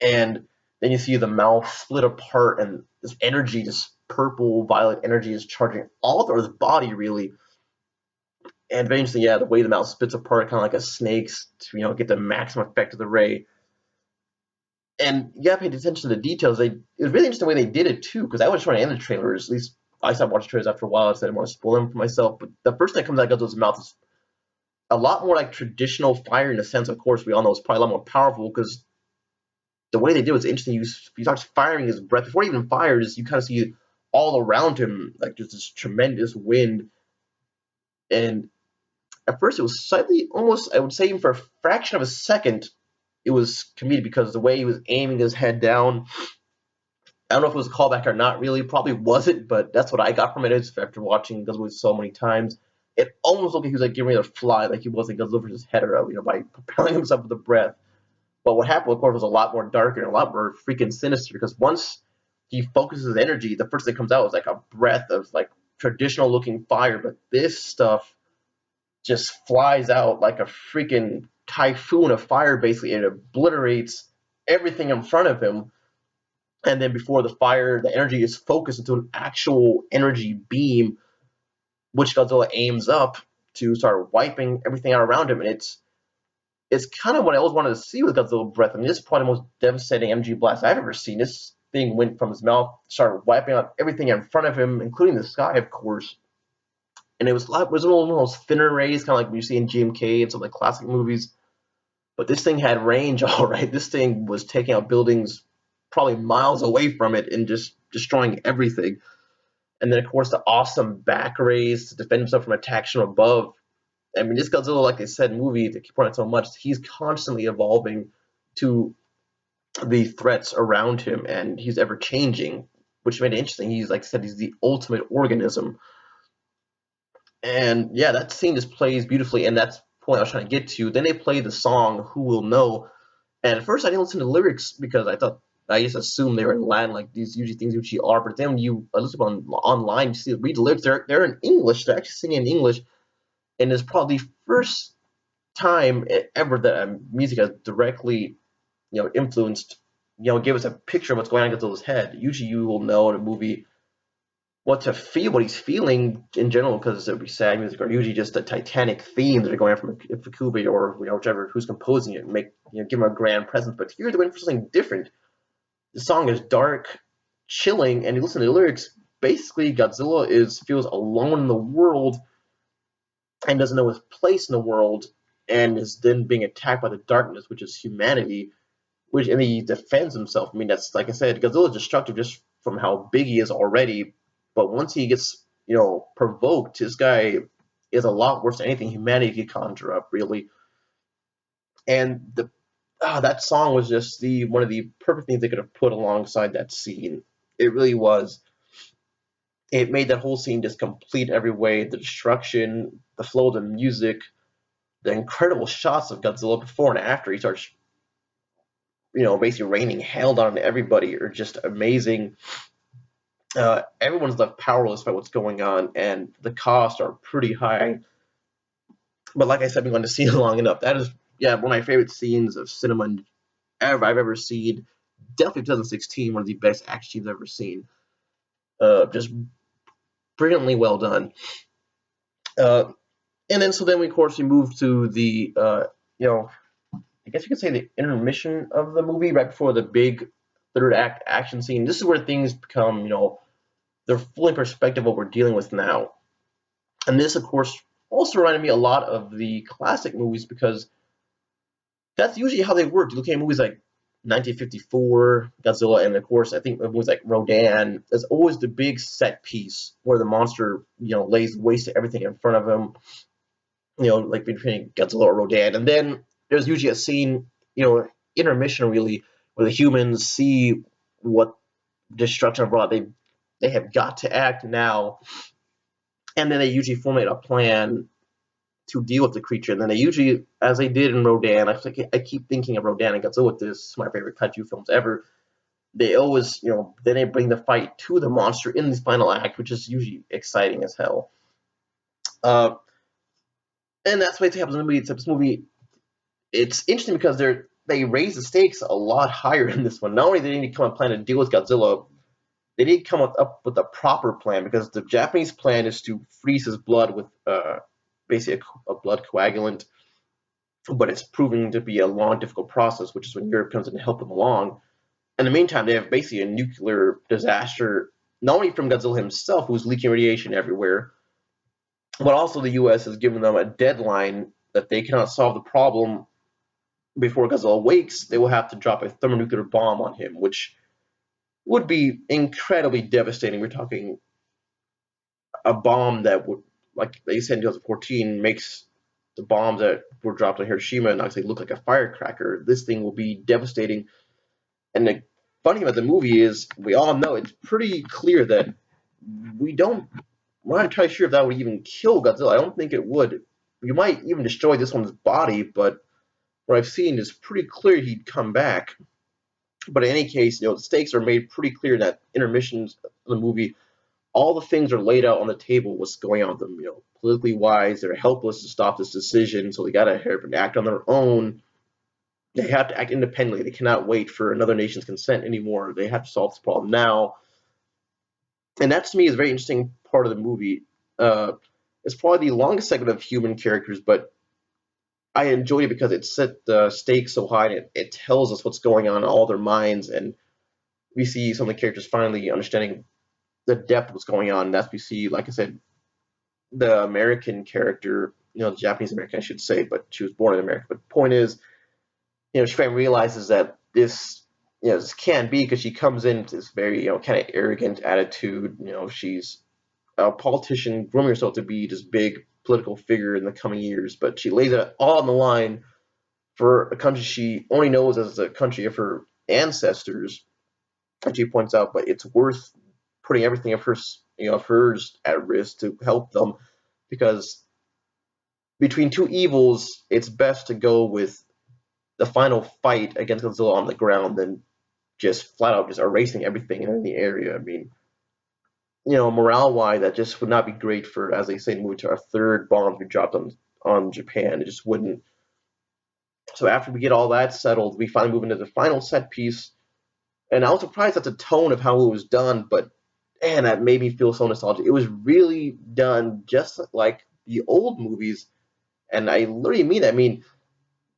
And then you see the mouth split apart, and this energy, this purple violet energy, is charging all through his body, really. And very interesting, yeah, the way the mouth splits apart, kind of like a snake's, to get the maximum effect of the ray. And you gotta pay attention to the details. It was really interesting the way they did it too, because I was trying to end the trailers. At least I stopped watching trailers after a while. I said I didn't want to spoil them for myself. But the first thing that comes out of Godzilla's mouth is a lot more like traditional fire in a sense. Of course, we all know it's probably a lot more powerful because the way they did it was interesting. He starts firing his breath before he even fires. You kind of see all around him like just this tremendous wind. And at first, it was slightly, almost, I would say, even for a fraction of a second, it was comedic because the way he was aiming his head down. I don't know if it was a callback or not. Really, probably wasn't, but that's what I got from it. Is after watching Godzilla so many times, it almost looked like he was like getting ready to fly, like he was like Godzilla his head around, by propelling himself with the breath. But what happened, of course, was a lot more darker and a lot more freaking sinister because once he focuses his energy, the first thing that comes out is like a breath of like traditional looking fire. But this stuff just flies out like a freaking typhoon of fire, basically. It obliterates everything in front of him. And then before the fire, the energy is focused into an actual energy beam, which Godzilla aims up to start wiping everything out around him. And it's kind of what I always wanted to see with Godzilla breath. I mean, this is probably the most devastating MG blast I've ever seen. This thing went from his mouth, started wiping out everything in front of him, including the sky, of course. And it was one of those thinner rays, kind of like you see in GMK and some of the classic movies. But this thing had range, all right. This thing was taking out buildings probably miles away from it and just destroying everything. And then, of course, the awesome back rays to defend himself from attacks from above. I mean, this Godzilla, like I said, movie that keep pointing out so much, he's constantly evolving to the threats around him, and he's ever changing, which made it interesting. He's, like I said, he's the ultimate organism. And yeah, that scene just plays beautifully, and that's the point I was trying to get to. Then they play the song "Who Will Know," and at first I didn't listen to the lyrics because I just assumed they were in Latin, like these usually things usually are. But then when you listen online, you read the lyrics, they're in English. They're actually singing in English, and it's probably the first time ever that music has directly, influenced, give us a picture of what's going on in Godzilla's head. Usually, you will know in a movie what to feel, what he's feeling in general, because it would be sad music, or usually just the Titanic themes that are going on from Ifukube or whichever who's composing it, and give him a grand presence. But here they're going for something different. The song is dark, chilling, and you listen to the lyrics. Basically, Godzilla feels alone in the world and doesn't know his place in the world, and is then being attacked by the darkness, which is humanity. And he defends himself. I mean, that's, like I said, Godzilla is destructive just from how big he is already. But once he gets, provoked, this guy is a lot worse than anything humanity could conjure up, really. And that song was just one of the perfect things they could have put alongside that scene. It really was. It made that whole scene just complete every way. The destruction, the flow of the music, the incredible shots of Godzilla before and after he starts, basically raining hell down on everybody are just amazing. Everyone's left powerless by what's going on, and the costs are pretty high. But like I said, I've been going to see it long enough. That is, one of my favorite scenes of cinema I've ever seen. Definitely 2016, one of the best action scenes I've ever seen. Just brilliantly well done. And then, of course, we move to the, I guess you could say the intermission of the movie right before the big third act action scene. This is where things become, they're fully in perspective of what we're dealing with now. And this, of course, also reminded me a lot of the classic movies because that's usually how they work. You look at movies like 1954 Godzilla, and of course I think movies like Rodan. There's always the big set piece where the monster lays waste to everything in front of him. Like between Godzilla or Rodan, and then there's usually a scene, intermission really, where the humans see what destruction brought. They have got to act now, and then they usually formulate a plan to deal with the creature. And then they usually, as they did in Rodan, I keep thinking of Rodan and Godzilla with this. It's my favorite kaiju films ever. They always, then they bring the fight to the monster in this final act, which is usually exciting as hell. Uh, and that's why it happens in the movie. This movie, it's interesting because they raise the stakes a lot higher in this one. Not only did they need to come up with a plan to deal with Godzilla, they did come up with a proper plan, because the Japanese plan is to freeze his blood with basically a blood coagulant, but it's proving to be a long, difficult process, which is when Europe comes in to help them along. In the meantime, they have basically a nuclear disaster, not only from Godzilla himself, who's leaking radiation everywhere, but also the U.S. has given them a deadline that they cannot solve the problem before Godzilla wakes. They will have to drop a thermonuclear bomb on him, which would be incredibly devastating. We're talking a bomb that would, like they said in 2014, makes the bombs that were dropped on Hiroshima and Nagasaki look like a firecracker. This thing will be devastating. And the funny about the movie is, we all know it's pretty clear that we're not entirely sure if that would even kill Godzilla. I don't think it would. You might even destroy this one's body, but what I've seen is pretty clear he'd come back. But in any case, the stakes are made pretty clear in that intermissions of the movie. All the things are laid out on the table, what's going on with them, politically wise. They're helpless to stop this decision, so they got to act on their own. They have to act independently. They cannot wait for another nation's consent anymore. They have to solve this problem now. And that, to me, is a very interesting part of the movie. It's probably the longest segment of human characters, but I enjoyed it because it set the stakes so high, and it tells us what's going on in all their minds, and we see some of the characters finally understanding the depth of what's going on. And that's we see, like I said, the American character, the Japanese American, I should say, but she was born in America. But the point is, she finally realizes that this can't be, because she comes in with this very, kind of arrogant attitude. She's a politician grooming herself to be this big political figure in the coming years, but she lays it all on the line for a country she only knows as the country of her ancestors. And she points out, but it's worth putting everything of hers, at risk to help them, because between two evils, it's best to go with the final fight against Godzilla on the ground than just flat out just erasing everything in the area. I mean, morale-wise, that just would not be great for, as they say in the movie, to our third bomb to be dropped on Japan. It just wouldn't. So after we get all that settled, we finally move into the final set piece. And I was surprised at the tone of how it was done, but man, that made me feel so nostalgic. It was really done just like the old movies, and I literally mean that. I mean,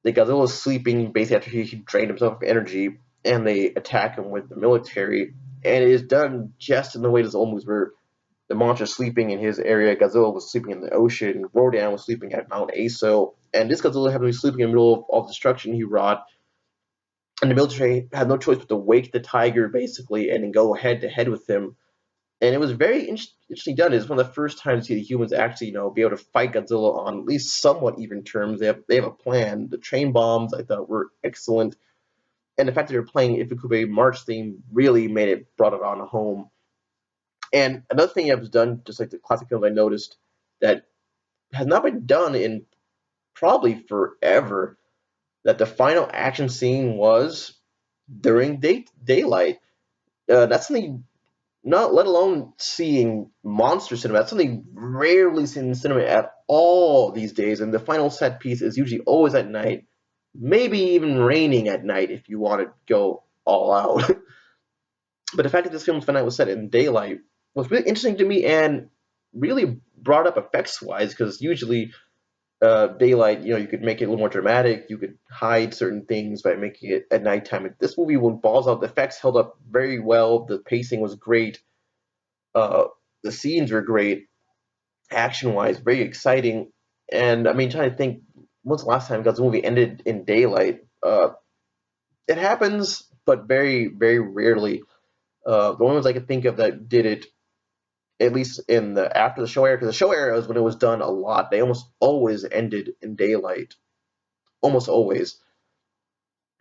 the Godzilla is sleeping basically after he drained himself of energy, and they attack him with the military, and it is done just in the way those old movies were. The monster sleeping in his area, Godzilla was sleeping in the ocean, Rodan was sleeping at Mount Aso, and this Godzilla happened to be sleeping in the middle of all the destruction he wrought. And the military had no choice but to wake the tiger, basically, and then go head to head with him. And it was very interesting done. It's one of the first times you see the humans actually, be able to fight Godzilla on at least somewhat even terms. They have a plan. The train bombs, I thought, were excellent. And the fact that they're playing Ifukube March theme really brought it on home. And another thing that was done, just like the classic films, I noticed that has not been done in probably forever, that the final action scene was during daylight. That's something, not let alone seeing monster cinema. That's something rarely seen in cinema at all these days. And the final set piece is usually always at night, maybe even raining at night if you want to go all out. But the fact that this film's finale was set in daylight was really interesting to me, and really brought up effects wise, because usually daylight, you could make it a little more dramatic. You could hide certain things by making it at nighttime. This movie, when balls out, the effects held up very well. The pacing was great. The scenes were great, action-wise, very exciting. And I mean, trying to think, when's the last time Godzilla movie ended in daylight? It happens, but very, very rarely. The only ones I could think of that did it, at least in the after the show era, because the show era was when it was done a lot. They almost always ended in daylight, almost always.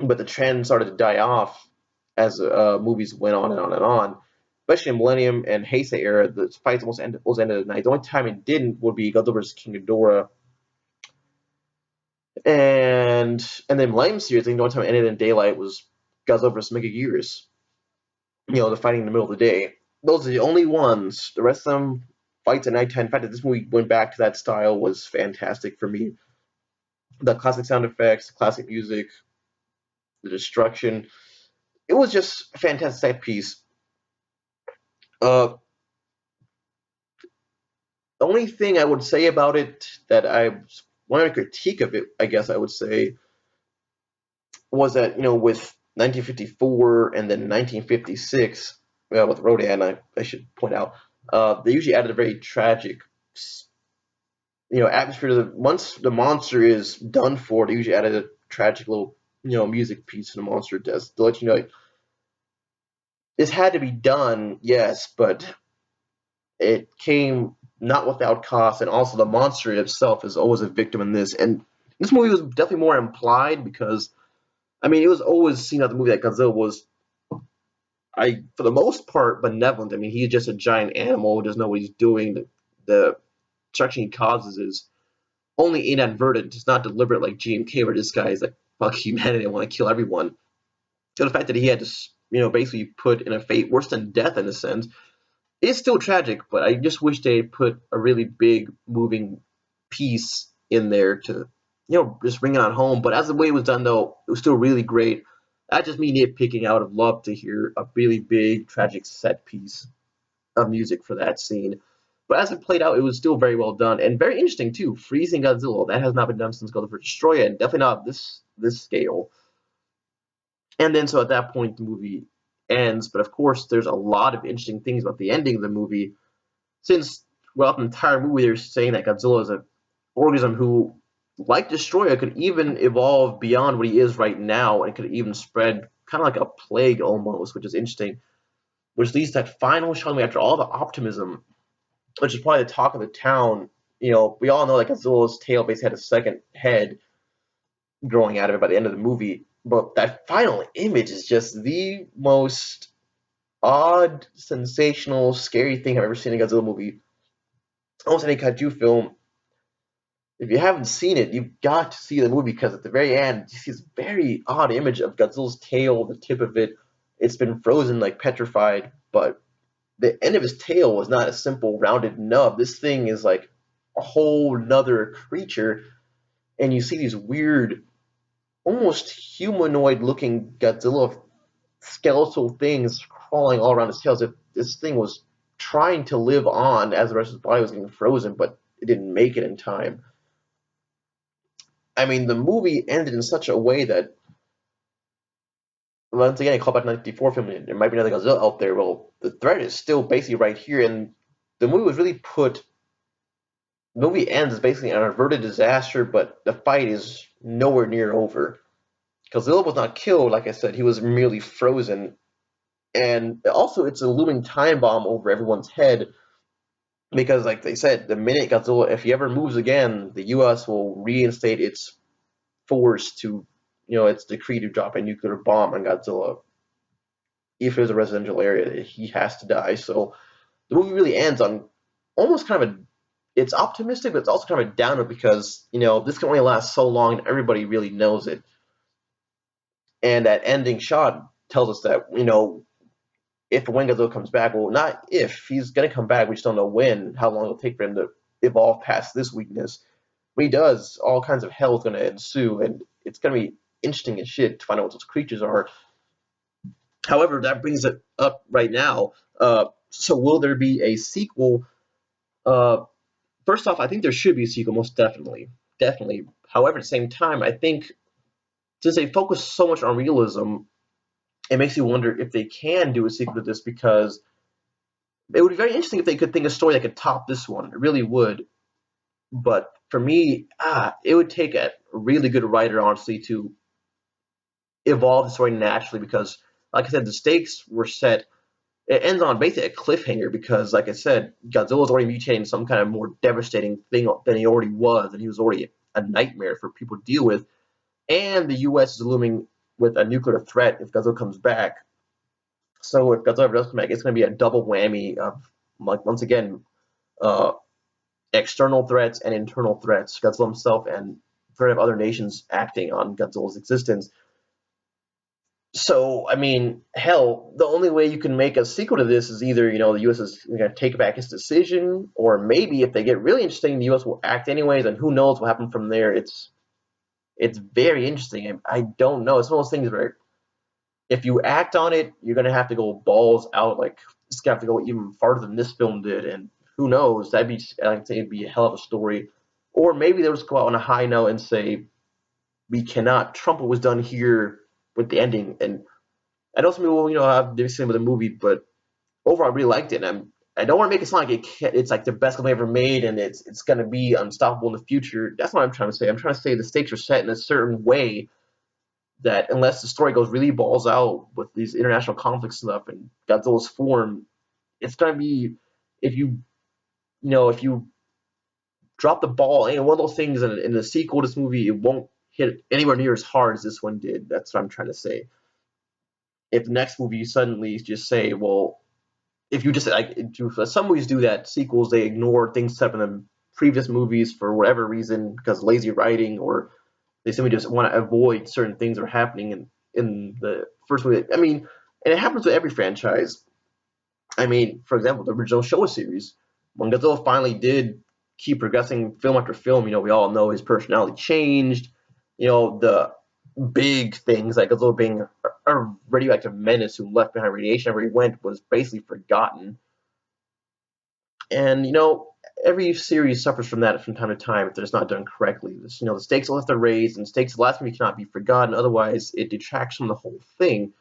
But the trend started to die off as movies went on and on and on. Especially in Millennium and Heisei era, the fights almost ended at night. The only time it didn't would be Godzilla vs. King Ghidorah, and then Millennium series. I think the only time it ended in daylight was Godzilla vs. Megaguirus. The fighting in the middle of the day. Those are the only ones. The rest of them fights at nighttime. In fact, that this movie went back to that style was fantastic for me. The classic sound effects, the classic music, the destruction. It was just a fantastic set piece. Uh, the only thing I would say about it that I wanted to critique of it, I guess I would say, was that with 1954 and then 1956 with Rodan, I should point out, they usually added a very tragic atmosphere to once the monster is done for, they usually added a tragic little music piece to the monster death to let you know like, this had to be done, yes, but it came not without cost, and also the monster itself is always a victim in this. And this movie was definitely more implied because, I mean, it was always seen as the movie that Godzilla was, for the most part, benevolent. I mean, he's just a giant animal who doesn't know what he's doing. The destruction he causes is only inadvertent. It's not deliberate like GMK, where this guy is like, fuck humanity, I want to kill everyone. So the fact that he had to, basically put in a fate worse than death in a sense, is still tragic, but I just wish they put a really big moving piece in there to, just bring it on home. But as the way it was done, though, it was still really great. That just me nitpicking. I would have loved to hear a really big, tragic set piece of music for that scene. But as it played out, it was still very well done and very interesting too. Freezing Godzilla, that has not been done since Godzilla vs. Destroyer, and definitely not this scale. And then so at that point the movie ends, but of course there's a lot of interesting things about the ending of the movie. Since throughout the entire movie they're saying that Godzilla is an organism who, like Destroyer, could even evolve beyond what he is right now and could even spread kind of like a plague almost, which is interesting. Which leads to that final shot after all the optimism, which is probably the talk of the town. We all know that Godzilla's tail basically had a second head growing out of it by the end of the movie. But that final image is just the most odd, sensational, scary thing I've ever seen in a Godzilla movie. Almost any kaiju film. If you haven't seen it, you've got to see the movie because at the very end, you see this very odd image of Godzilla's tail, the tip of it. It's been frozen, like petrified, but the end of his tail was not a simple rounded nub. This thing is like a whole nother creature, and you see these weird, almost humanoid looking Godzilla skeletal things crawling all around his tail as if this thing was trying to live on as the rest of his body was getting frozen, but it didn't make it in time. I mean, the movie ended in such a way that, once again, I call back 1994 film, there might be another Godzilla out there. Well, the threat is still basically right here, and the movie was really put. The movie ends as basically an averted disaster, but the fight is nowhere near over. Godzilla was not killed, like I said, he was merely frozen. And also, it's a looming time bomb over everyone's head because, like they said, the minute Godzilla, if he ever moves again, the U.S. will reinstate its force to, its decree to drop a nuclear bomb on Godzilla. If there's a residential area, he has to die. So the movie really ends on almost kind of a, it's optimistic, but it's also kind of a downer because, this can only last so long and everybody really knows it. And that ending shot tells us that, if when Godzilla comes back, well, not if, he's going to come back, we just don't know when, how long it'll take for him to evolve past this weakness. When he does, all kinds of hell is going to ensue, and it's going to be interesting as shit to find out what those creatures are. However, that brings it up right now. So will there be a sequel? First off, I think there should be a sequel, most definitely. Definitely. However, at the same time, I think since they focus so much on realism, it makes you wonder if they can do a sequel to this because it would be very interesting if they could think of a story that could top this one. It really would. But for me, it would take a really good writer, honestly, to evolved the story naturally because, like I said, the stakes were set. It ends on basically a cliffhanger because, like I said, Godzilla's already mutating some kind of more devastating thing than he already was, and he was already a nightmare for people to deal with. And the U.S. is looming with a nuclear threat if Godzilla comes back. So if Godzilla ever does come back, it's going to be a double whammy of, like, once again, uh, external threats and internal threats. Godzilla himself and threat of other nations acting on Godzilla's existence. So, I mean, hell, the only way you can make a sequel to this is either, the U.S. is going to take back its decision, or maybe if they get really interesting, the U.S. will act anyways, and who knows what happens from there. It's very interesting. I don't know. It's one of those things where if you act on it, you're going to have to go balls out. Like, it's going to have to go even farther than this film did, and who knows? I think it'd be a hell of a story. Or maybe they'll just go out on a high note and say, we cannot trump what was done here with the ending. And I know some people, have different with the movie, but overall, I really liked it. And I don't want to make it sound like it's like the best film ever made, and it's going to be unstoppable in the future. That's what I'm trying to say. I'm trying to say the stakes are set in a certain way that unless the story goes really balls out with these international conflicts stuff and Godzilla's form, it's going to be if you drop the ball, one of those things in the sequel to this movie, it won't hit anywhere near as hard as this one did. That's what I'm trying to say. If the next movie you suddenly just say, well, if you just like some movies do that, sequels they ignore things set up in the previous movies for whatever reason because lazy writing or they simply just want to avoid certain things that are happening in the first movie. I mean, and it happens with every franchise. I mean, for example, the original Showa series, when Godzilla finally did keep progressing film after film, we all know his personality changed. The big things like Godzilla being a radioactive menace who left behind radiation everywhere he went was basically forgotten. And every series suffers from that from time to time if they're just not done correctly. The stakes will have to raise, and stakes of the last movie cannot be forgotten. Otherwise, it detracts from the whole thing.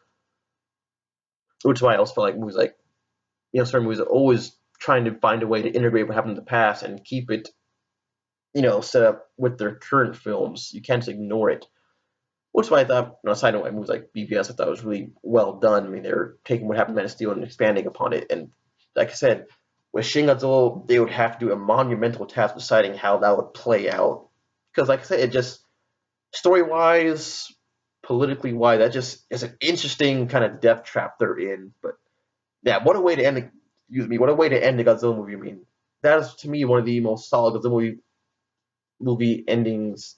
Which is why I also feel like movies like, certain movies are always trying to find a way to integrate what happened in the past and keep it, set up with their current films. You can't just ignore it. Which is why I thought, aside from movies like BVS, I thought was really well done. I mean, they're taking what happened in Man of Steel and expanding upon it. And like I said, with Shin Godzilla, they would have to do a monumental task deciding how that would play out. Because, like I said, it just story-wise, politically-wise, that just is an interesting kind of death trap they're in. But yeah, what a way to end what a way to end the Godzilla movie. I mean, that is to me one of the most solid Godzilla movie endings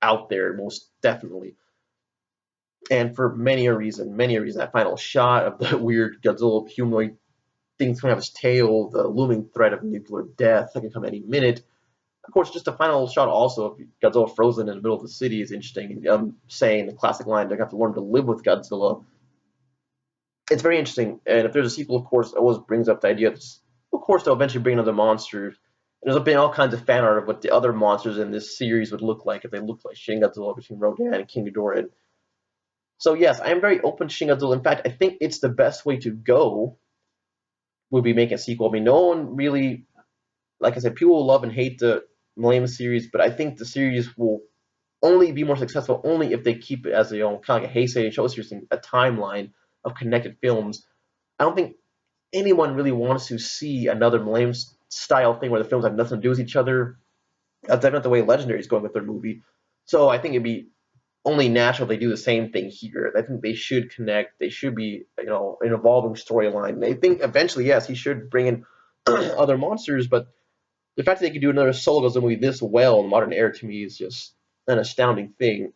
out there, most definitely. And for many a reason, that final shot of the weird Godzilla humanoid things coming out of his tail, the looming threat of nuclear death that can come any minute. Of course, just the final shot also of Godzilla frozen in the middle of the city is interesting. Saying the classic line, they're going to have to learn to live with Godzilla. It's very interesting. And if there's a sequel, of course, it always brings up the idea that, of course, they'll eventually bring another monster. And there's been all kinds of fan art of what the other monsters in this series would look like if they looked like Shin Godzilla between Rodan and King Ghidorah. So, yes, I am very open to Shin Godzilla. In fact, I think it's the best way to go would be making a sequel. I mean, no one really, like I said, people will love and hate the Millennium series, but I think the series will only be more successful only if they keep it as a kind of like a Heisei Showa series, a timeline of connected films. I don't think anyone really wants to see another Millennium style thing where the films have nothing to do with each other. That's definitely not the way Legendary is going with their movie. So I think it'd be only natural they do the same thing here. I think they should connect. They should be, an evolving storyline. I think eventually, yes, he should bring in other monsters, but the fact that they could do another solo Godzilla movie this well in the modern era to me is just an astounding thing.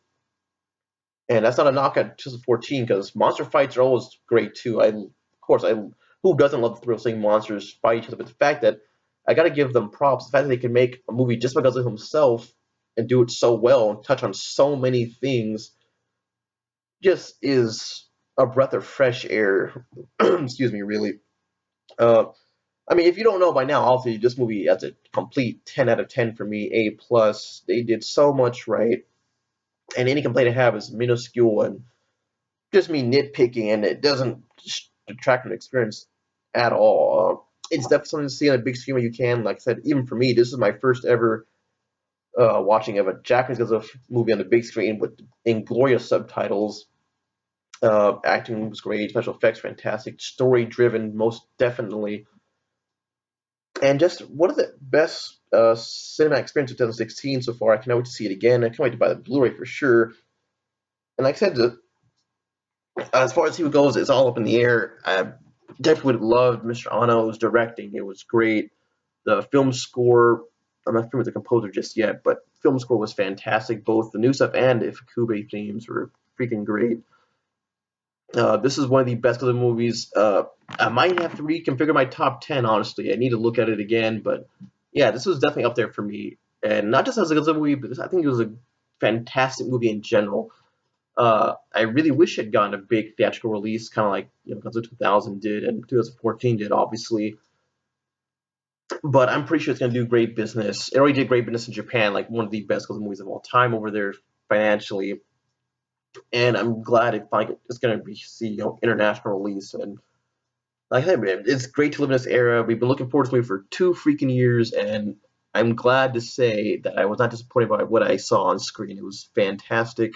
And that's not a knock at 2014 because monster fights are always great too. Who doesn't love the thrill of seeing monsters fight each other? But the fact that I got to give them props. The fact that they can make a movie just by Godzilla himself and do it so well and touch on so many things just is a breath of fresh air. Excuse me, really. I mean, if you don't know by now, obviously this movie has a complete 10 out of 10 for me, A plus. They did so much right, and any complaint I have is minuscule and just me nitpicking, and it doesn't detract from the experience at all. It's definitely something to see on a big screen when you can. Like I said, even for me, this is my first ever watching of a Japanese Godzilla movie on the big screen with inglorious subtitles. Acting was great, special effects fantastic, story driven most definitely, and just one of the best cinema experience of 2016 so far. I cannot wait to see it again. I can't wait to buy the Blu-ray for sure. And like I said, as far as he goes, it's all up in the air. I definitely would have loved Mr. Ano's directing. It was great. The film score, I'm not familiar with the composer just yet, but film score was fantastic. Both the new stuff and the Ifukube themes were freaking great. This is one of the best of the movies. I might have to reconfigure my top 10, honestly. I need to look at it again, but yeah, this was definitely up there for me. And not just as a Godzilla movie, but I think it was a fantastic movie in general. I really wish it had gotten a big theatrical release, kind of like Godzilla 2000 did and 2014 did, obviously. But I'm pretty sure it's going to do great business. It already did great business in Japan, like one of the best Godzilla movies of all time over there financially. And I'm glad it's going to be see international release. And like I said, man, it's great to live in this era. We've been looking forward to this movie for 2 freaking years, and I'm glad to say that I was not disappointed by what I saw on screen. It was fantastic.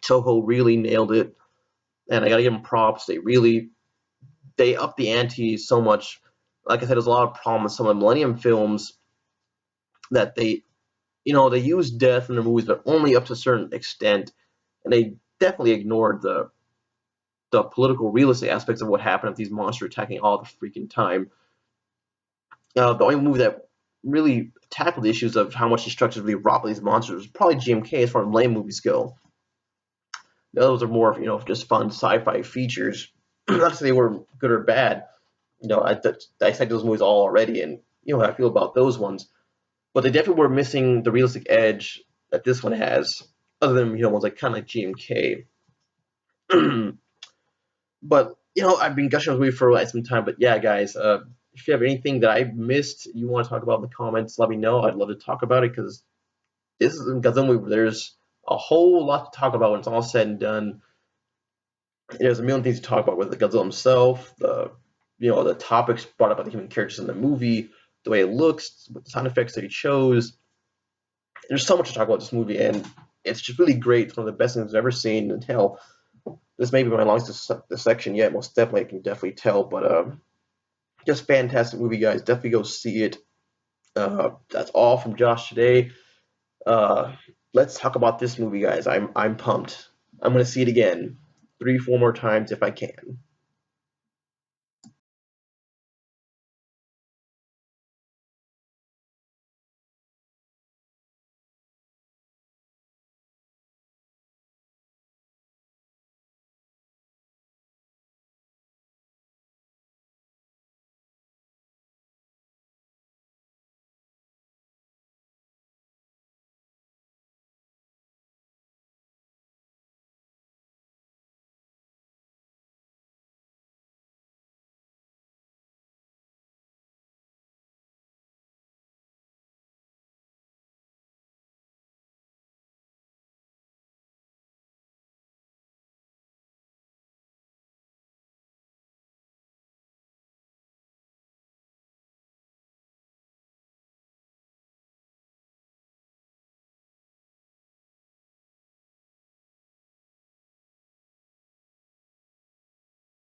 Toho really nailed it, and I gotta give them props. They upped the ante so much. Like I said, there's a lot of problems with some of the Millennium films that they use death in their movies, but only up to a certain extent, and they definitely ignored the political realistic aspects of what happened with these monsters attacking all the freaking time. The only movie that really tackled the issues of how much destruction really wrought by these monsters was probably GMK as far as lame movies go. The others are more, just fun sci-fi features. Not to say they were good or bad. I dissect those movies all already, and how I feel about those ones. But they definitely were missing the realistic edge that this one has, other than ones like kind of like GMK. But I've been gushing on this movie for quite some time. But yeah, guys, if you have anything that I missed you want to talk about in the comments, let me know. I'd love to talk about it because this is a Godzilla movie where there's a whole lot to talk about when it's all said and done. There's a million things to talk about with the Godzilla himself, the topics brought up by the human characters in the movie, the way it looks, with the sound effects that he chose. There's so much to talk about this movie, and it's just really great. It's one of the best things I've ever seen. And hell, this may be my longest section yet. Most definitely, I can definitely tell. But just fantastic movie, guys. Definitely go see it. That's all from Josh today. Let's talk about this movie, guys. I'm pumped. I'm gonna see it again, 3, 4 more times if I can.